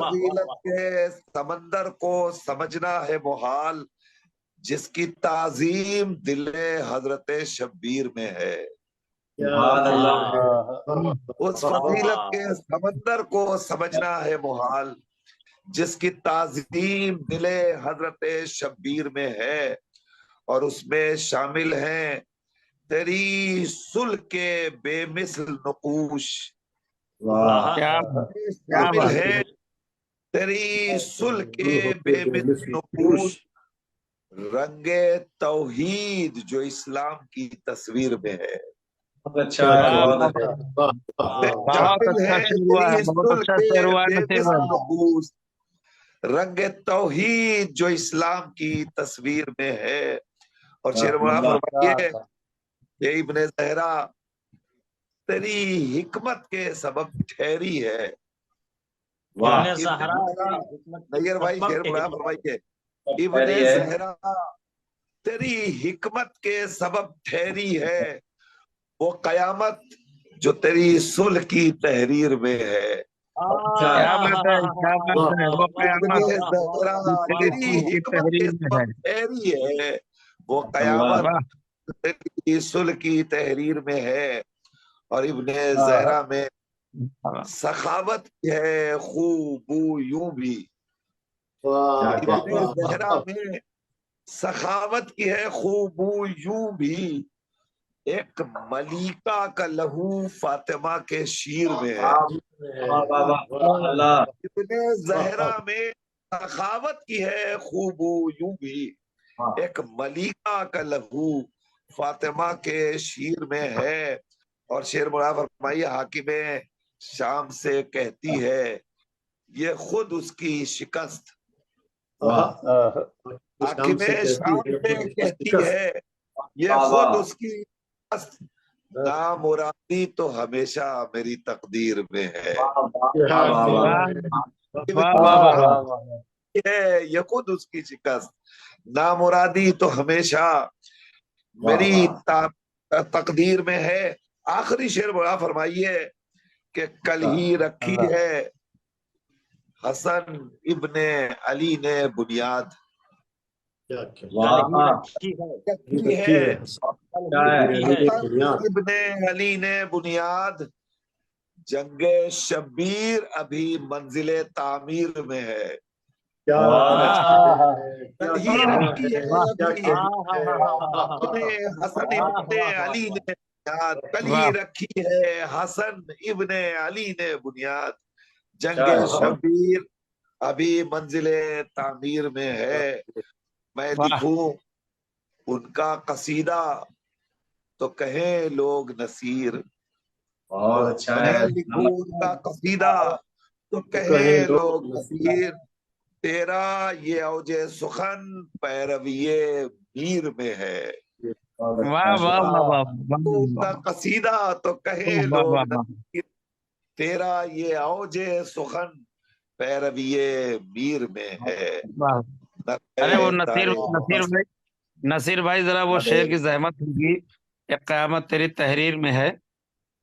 S2: فضیلت کے سمندر کو سمجھنا ہے محال، جس کی تعظیم دل حضرت شبیر میں ہے. اس فضیلت کے سمندر کو سمجھنا ہے محال، جس کی تعظیم دل حضرت شبیر میں ہے. اور اس میں شامل ہیں تیری صلح کے بے مثل نقوش. شامل ہے تیری صلح کے بے مثل نقوش. رنگ توحید جو اسلام کی تصویر میں ہے. رنگ توحید جو اسلام کی تصویر میں ہے. اور شعر فرمائیے کہ ابن زہرا تیری حکمت کے سبب ٹھہری ہے. نیر بھائی شعر فرمائیے ابن زہرا تیری حکمت کے سبب ٹھہری ہے، وہ قیامت جو تیری صلح کی تحریر میں ہے. تیری حکمت کے سبب ٹھہری ہے، وہ قیامت تیری صلح کی تحریر میں ہے. اور ابن زہرا میں سخاوت کی ہے خوب یوں بھی. ابن زہرا میں سخاوت کی ہے خوب یوں بھی، ایک ملیکہ کا لہو فاطمہ کے شیر میں ہے. ابن زہرا میں سخاوت کی ہے خوب یوں بھی، ایک ملیکہ کا لہو فاطمہ کے شیر میں ہے. اور شعر مراد فرمائیے حاکم شام سے کہتی ہے یہ خود اس کی شکست. حاکم شام سے کہتی ہے یہ خود اس کی شکست، نامرادی تو ہمیشہ میری تقدیر میں ہے. یہ خود اس کی شکست، نامرادی تو ہمیشہ میری تقدیر میں ہے. آخری شعر بڑا فرمائیے کہ کل ہی رکھی ہے حسن ابن علی نے بنیاد. ابن علی نے بنیاد، جنگ شبیر ابھی منزل تعمیر میں ہے. حسن ابن علی نے کل ہی رکھی ہے حسن ابن علی نے بنیاد، جنگ شبیر ابھی منزل تعمیر میں ہے. میں لکھوں ان کا قصیدہ تو کہیں لوگ نصیر. میں لکھوں ان کا قصیدہ تو کہیں لوگ نصیر، تیرا یہ اوج سخن پیرویے میر میں ہے. قصیدہ تو کہیں لوگ نصیر، تیرا یہ اوج سخن پیرویے میر میں ہے.
S6: ارے وہ نصیر بھائی ذرا وہ شعر کی زحمت ہوگی. ایک قیامت تیری تحریر میں ہے،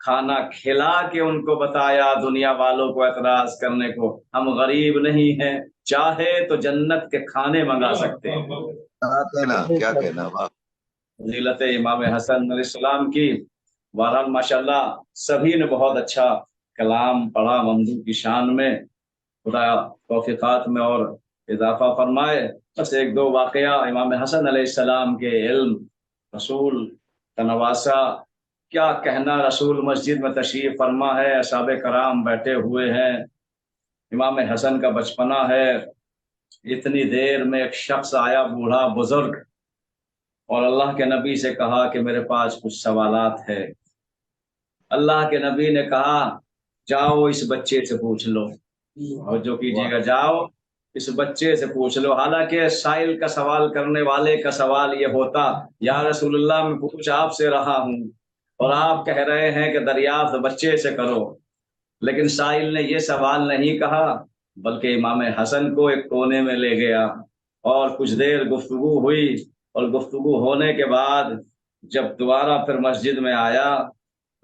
S9: کھانا کھلا کے ان کو بتایا دنیا والوں کو اعتراض کرنے کو، ہم غریب نہیں ہیں، چاہے تو جنت کے کھانے منگا سکتے ہیں۔
S2: کیا کہنا واہ۔
S9: فضیلت امام حسن علیہ السلام کی بہرحال ماشاءاللہ سبھی نے بہت اچھا کلام پڑھا ممدوح کی شان میں، خدا توفیقات میں اور اضافہ فرمائے۔ بس ایک دو واقعہ امام حسن علیہ السلام کے علم، رسول کا نواسا، کیا کہنا، رسول مسجد میں تشریف فرما ہے، اصحاب کرام بیٹھے ہوئے ہیں، امام حسن کا بچپنا ہے، اتنی دیر میں ایک شخص آیا بوڑھا بزرگ، اور اللہ کے نبی سے کہا کہ میرے پاس کچھ سوالات ہے۔ اللہ کے نبی نے کہا جاؤ اس بچے سے پوچھ لو، اور جو کیجیے گا جاؤ اس بچے سے پوچھ لو۔ حالانکہ سائل کا سوال کرنے والے کا سوال یہ ہوتا یا رسول اللہ میں پوچھ آپ سے رہا ہوں اور آپ کہہ رہے ہیں کہ دریافت بچے سے کرو، لیکن سائل نے یہ سوال نہیں کہا بلکہ امام حسن کو ایک کونے میں لے گیا اور کچھ دیر گفتگو ہوئی، اور گفتگو ہونے کے بعد جب دوبارہ پھر مسجد میں آیا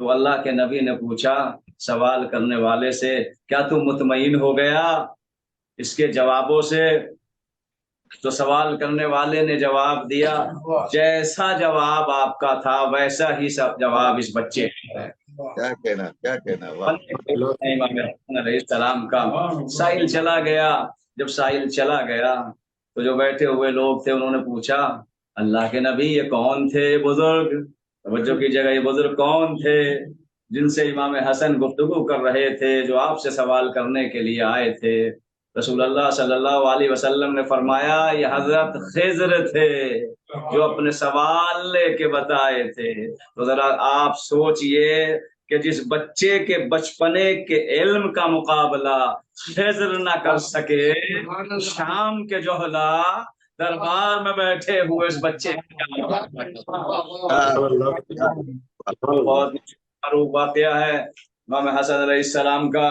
S9: تو اللہ کے نبی نے پوچھا سوال کرنے والے سے کیا تم مطمئن ہو گیا اس کے جوابوں سے؟ تو سوال کرنے والے نے جواب دیا جیسا جواب آپ کا تھا ویسا ہی سب جواب اس بچے کا ہے۔
S2: کیا کہنا
S9: امام حسن علیہ السلام کا سائل چلا گیا۔ جب سائل چلا گیا تو جو بیٹھے ہوئے لوگ تھے انہوں نے پوچھا اللہ کے نبی یہ کون تھے بزرگ؟ توجہ کی جگہ، یہ بزرگ کون تھے جن سے امام حسن گفتگو کر رہے تھے، جو آپ سے سوال کرنے کے لیے آئے تھے؟ رسول اللہ صلی اللہ علیہ وسلم نے فرمایا یہ حضرت خضر تھے جو اپنے سوال لے کے بتائے تھے۔ تو ذرا آپ سوچئے کہ جس بچے کے بچپنے کے علم کا مقابلہ خضر نہ کر سکے، شام کے جوہلا دربار میں بیٹھے ہوئے اس بچے بہت معروف واقعہ ہے امام حسن علیہ السلام کا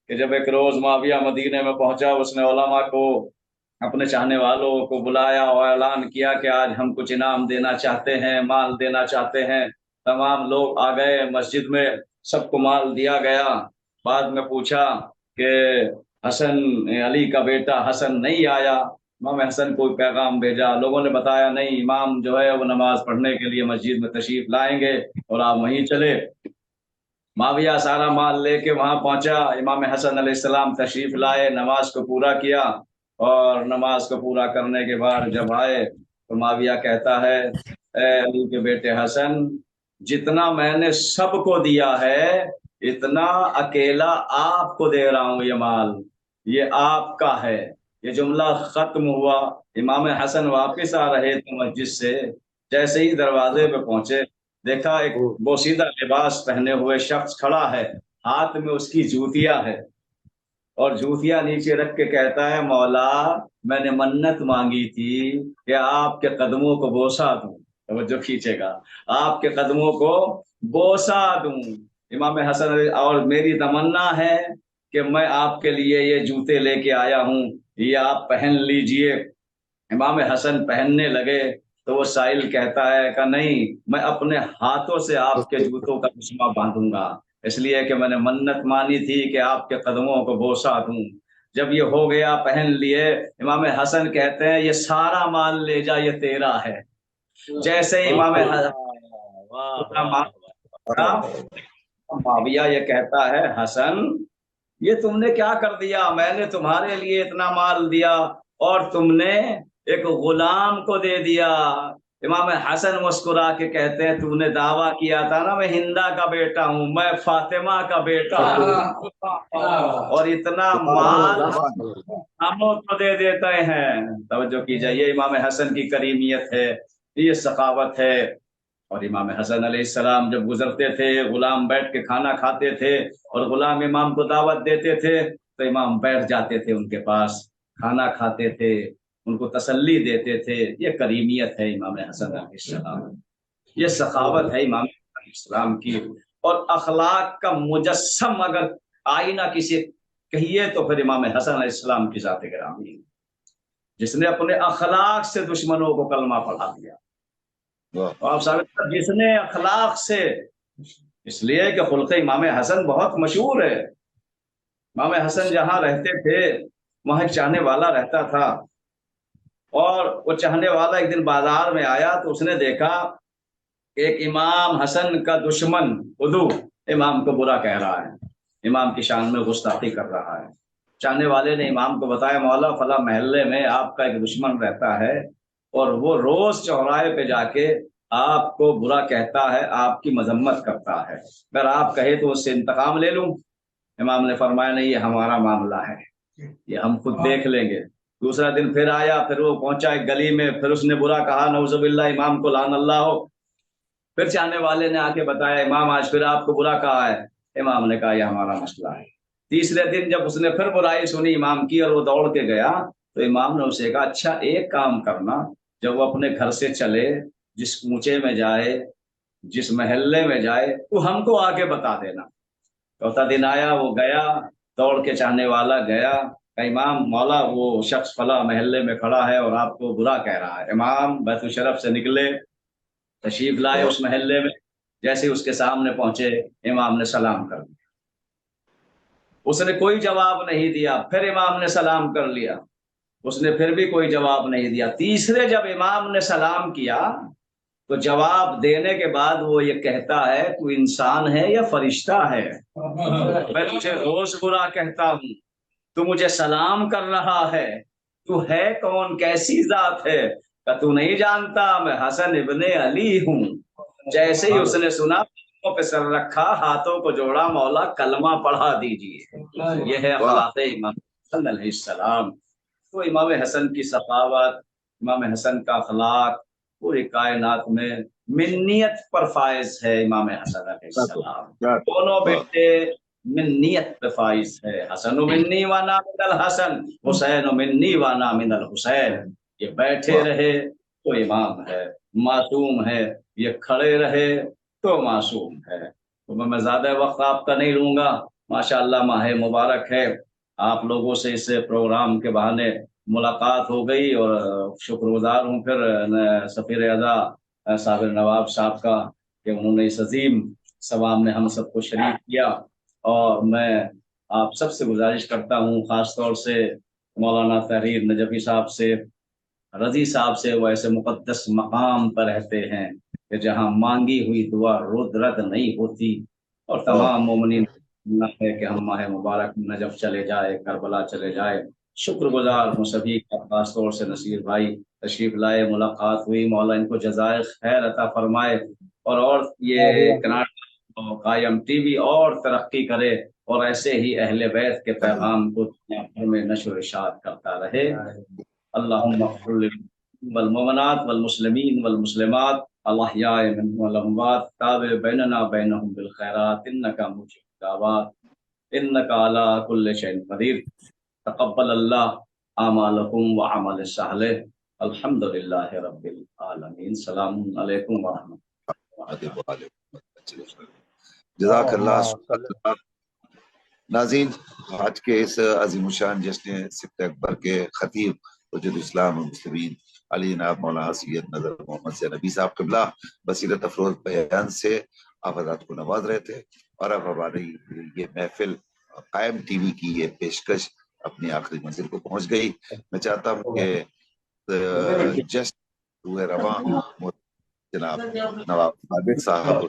S9: کہ جب ایک روز معاویہ مدینے میں پہنچا، اس نے علماء کو، اپنے چاہنے والوں کو بلایا اور اعلان کیا کہ آج ہم کچھ انعام دینا چاہتے ہیں، مال دینا چاہتے ہیں۔ تمام لوگ آ گئے مسجد میں، سب کو مال دیا گیا۔ بعد میں پوچھا کہ حسن علی کا بیٹا حسن نہیں آیا، امام حسن کو پیغام بھیجا، لوگوں نے بتایا نہیں امام جو ہے وہ نماز پڑھنے کے لیے مسجد میں تشریف لائیں گے اور آپ وہیں چلے۔ معاویہ سارا مال لے کے وہاں پہنچا، امام حسن علیہ السلام تشریف لائے، نماز کو پورا کیا، اور نماز کو پورا کرنے کے بعد جب آئے تو معاویہ کہتا ہے اے علی کے بیٹے حسن، جتنا میں نے سب کو دیا ہے اتنا اکیلا آپ کو دے رہا ہوں، یہ مال یہ آپ کا ہے۔ یہ جملہ ختم ہوا، امام حسن واپس آ رہے تھے مسجد سے، جیسے ہی دروازے پہ پہنچے دیکھا ایک بوسیدہ لباس پہنے ہوئے شخص کھڑا ہے، ہاتھ میں اس کی جوتیاں ہے، اور جوتیاں نیچے رکھ کے کہتا ہے مولا میں نے منت مانگی تھی کہ آپ کے قدموں کو بوسا دوں، توجہ کیجیے گا، آپ کے قدموں کو بوسا دوں امام حسن، اور میری تمنا ہے کہ میں آپ کے لیے یہ جوتے لے کے آیا ہوں، یہ آپ پہن لیجئے۔ امام حسن پہننے لگے تو وہ سائل کہتا ہے کہ نہیں، میں اپنے ہاتھوں سے آپ کے جوتوں کا تسمہ باندھوں گا، اس لیے کہ میں نے منت مانی تھی کہ آپ کے قدموں کو بوسا دوں۔ جب یہ ہو گیا پہن لیے، امام حسن کہتے ہیں یہ سارا مال لے جا، یہ تیرا ہے۔ جیسے امام معاویہ یہ کہتا ہے حسن یہ تم نے کیا کر دیا، میں نے تمہارے لیے اتنا مال دیا اور تم نے ایک غلام کو دے دیا۔ امام حسن مسکرا کے کہتے ہیں تو نے دعویٰ کیا تھا نا میں ہندا کا بیٹا ہوں، میں فاطمہ کا بیٹا ہوں، اور اتنا مال ہموں کو دے دیتے ہیں۔ توجہ کیجئے، یہ امام حسن کی کریمیت ہے، یہ سخاوت ہے۔ اور امام حسن علیہ السلام جب گزرتے تھے غلام بیٹھ کے کھانا کھاتے تھے اور غلام امام کو دعوت دیتے تھے تو امام بیٹھ جاتے تھے ان کے پاس، کھانا کھاتے تھے، ان کو تسلی دیتے تھے۔ یہ کریمیت ہے امام حسن علیہ السلام، یہ سخاوت ہے امام علیہ السلام کی، اور اخلاق کا مجسم اگر آئینہ کسی کہیے تو پھر امام حسن علیہ السلام کی ذات گرامی، جس نے اپنے اخلاق سے دشمنوں کو کلمہ پڑھا دیا۔ آپ ثابت جس نے اخلاق سے اس لیے کہ خلق امام حسن بہت مشہور ہے. امام حسن جہاں رہتے تھے وہاں ایک چاہنے والا رہتا تھا، اور وہ چاہنے والا ایک دن بازار میں آیا تو اس نے دیکھا کہ ایک امام حسن کا دشمن عدو امام کو برا کہہ رہا ہے، امام کی شان میں گستاخی کر رہا ہے. چاہنے والے نے امام کو بتایا مولا فلاں محلے میں آپ کا ایک دشمن رہتا ہے اور وہ روز چوراہے پہ جا کے آپ کو برا کہتا ہے، آپ کی مذمت کرتا ہے، اگر آپ کہے تو اس سے انتقام لے لوں. امام نے فرمایا نہیں، یہ ہمارا معاملہ ہے، یہ ہم خود دیکھ لیں گے. دوسرا دن پھر آیا، پھر وہ پہنچا ایک گلی میں، پھر اس نے برا کہا نعوذ باللہ، امام کو لعن اللہ ہو. پھر چاہنے والے نے آ کے بتایا امام آج پھر آپ کو برا کہا ہے. امام نے کہا یہ ہمارا مسئلہ ہے. تیسرے دن جب اس نے پھر برائی سنی امام کی اور وہ دوڑ کے گیا تو امام نے اسے کہا اچھا ایک کام کرنا، جب وہ اپنے گھر سے چلے، جس کوچے میں جائے، جس محلے میں جائے، تو ہم کو آ کے بتا دینا. چوتھا دن آیا، وہ گیا، دوڑ کے چاہنے والا گیا، کہ امام مولا وہ شخص فلاں محلے میں کھڑا ہے اور آپ کو برا کہہ رہا ہے. امام بیت الشرف سے نکلے، تشریف لائے اس محلے میں. جیسے اس کے سامنے پہنچے امام نے سلام کر دیا. اس نے کوئی جواب نہیں دیا. پھر امام نے سلام کر لیا، اس نے پھر بھی کوئی جواب نہیں دیا. تیسرے جب امام نے سلام کیا تو جواب دینے کے بعد وہ یہ کہتا ہے تو انسان ہے یا فرشتہ ہے؟ میں تجھے روز برا کہتا ہوں، تو مجھے سلام کر رہا ہے، تو ہے کون، کیسی ذات ہے؟ کہ تو نہیں جانتا میں حسن ابن علی ہوں. جیسے ہی اس نے سنا پہ سر رکھا، ہاتھوں کو جوڑا، مولا کلمہ پڑھا دیجیے. یہ ہے اخلاق امام حسن علیہ السلام. تو امام حسن کی سخاوت، امام حسن کا اخلاق پوری کائنات میں منیت پر فائز ہے. امام حسن علیہ السلام دونوں بیٹے منیت پہ فائز ہے. حسن منی وانا من الحسن، حسین منی وانا من الحسین. یہ بیٹھے رہے تو امام ہے، معصوم ہے، یہ کھڑے رہے تو معصوم ہے. تو میں زیادہ وقت آپ کا نہیں لوں گا. ماشاءاللہ ماہ مبارک ہے، آپ لوگوں سے اس پروگرام کے بہانے ملاقات ہو گئی، اور شکر گزار ہوں پھر سفیر اعظم صابر نواب صاحب کا کہ انہوں نے اس عظیم ثواب میں ہم سب کو شریک کیا. اور میں آپ سب سے گزارش کرتا ہوں، خاص طور سے مولانا تحریر نجفی صاحب سے، رضی صاحب سے، وہ ایسے مقدس مقام پر رہتے ہیں کہ جہاں مانگی ہوئی دعا رد نہیں ہوتی. اور تمام مومنین ہے کہ ہم ماہ مبارک نجف چلے جائے، کربلا چلے جائے. شکر گزار ہوں سبھی کا، خاص طور سے نصیر بھائی تشریف لائے، ملاقات ہوئی. مولا ان کو جزائے خیر عطا فرمائے، اور یہ کناڈا قائم ٹی وی اور ترقی کرے، اور ایسے ہی اہل بیت کے پیغام کو دنیا بھر میں نشر و اشاعت کرتا رہے. اللہم اغفر والمؤمنات والمسلمین والمسلمات الاحیاء منهم والاموات، تابع بیننا بینہم بالخیرات، انک مجیب الدعوات، انک علی کل شیء قدیر. تقبل اللہ اعمالکم وعمل صالح. الحمد للہ رب العالمین. السلام علیکم ورحمۃ اللہ.
S2: جزاک اللہ. ناظرین، آج کے اس عظیم الشان جشن سبت اکبر کے خطیب وجود اسلام المسلمین علی جناب مولانا سید نظر محمد زینبی صاحب قبلہ بصیرت افروز بیان سے آپ حضرات کو نواز رہے تھے، اور اب ہماری یہ محفل قائم ٹی وی کی یہ پیشکش اپنی آخری منزل کو پہنچ گئی. میں چاہتا ہوں کہ جشن روح رواں جناب نواب عابد صاحب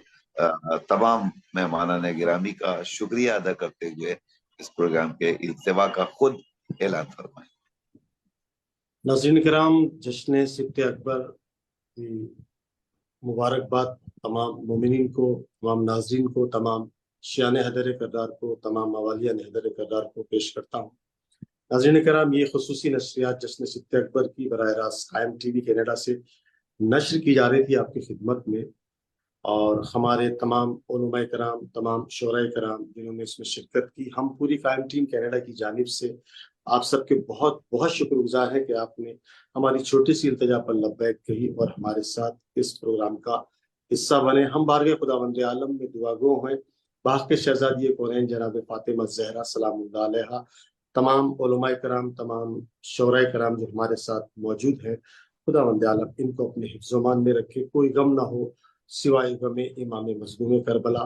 S2: تمام مہمانان گرامی کا شکریہ ادا کرتے ہوئے اس پروگرام کے التوا کا خود اعلان فرمائیں.
S1: ناظرین کرام، جشن سبت اکبر کی مبارکباد تمام مومنین کو، تمام ناظرین کو، تمام شیعان حیدر کردار کو، تمام موالیان حیدر کردار کو پیش کرتا ہوں. ناظرین کرام، یہ خصوصی نشریات جشن سبت اکبر کی براہ راست قائم ٹی وی کینیڈا سے نشر کی جا رہی تھی آپ کی خدمت میں، اور ہمارے تمام علماء کرام، تمام شعراء کرام جنہوں نے اس میں شرکت کی، ہم پوری قائم ٹیم کینیڈا کی جانب سے آپ سب کے بہت بہت شکر گزار ہیں کہ آپ نے ہماری چھوٹی سی التجا پر لبیک کہی اور ہمارے ساتھ اس پروگرام کا حصہ بنے. ہم بارگاہ خداوند عالم میں دعا گو ہیں، باغ کے شہزادی کونین جناب فاطمہ زہرا سلام اللہ علیہا، تمام علماء کرام، تمام شعراء کرام جو ہمارے ساتھ موجود ہیں، خداوند عالم ان کو اپنے حفظ و امان میں رکھے، کوئی غم نہ ہو سوائے غم امام مظلوم کربلا.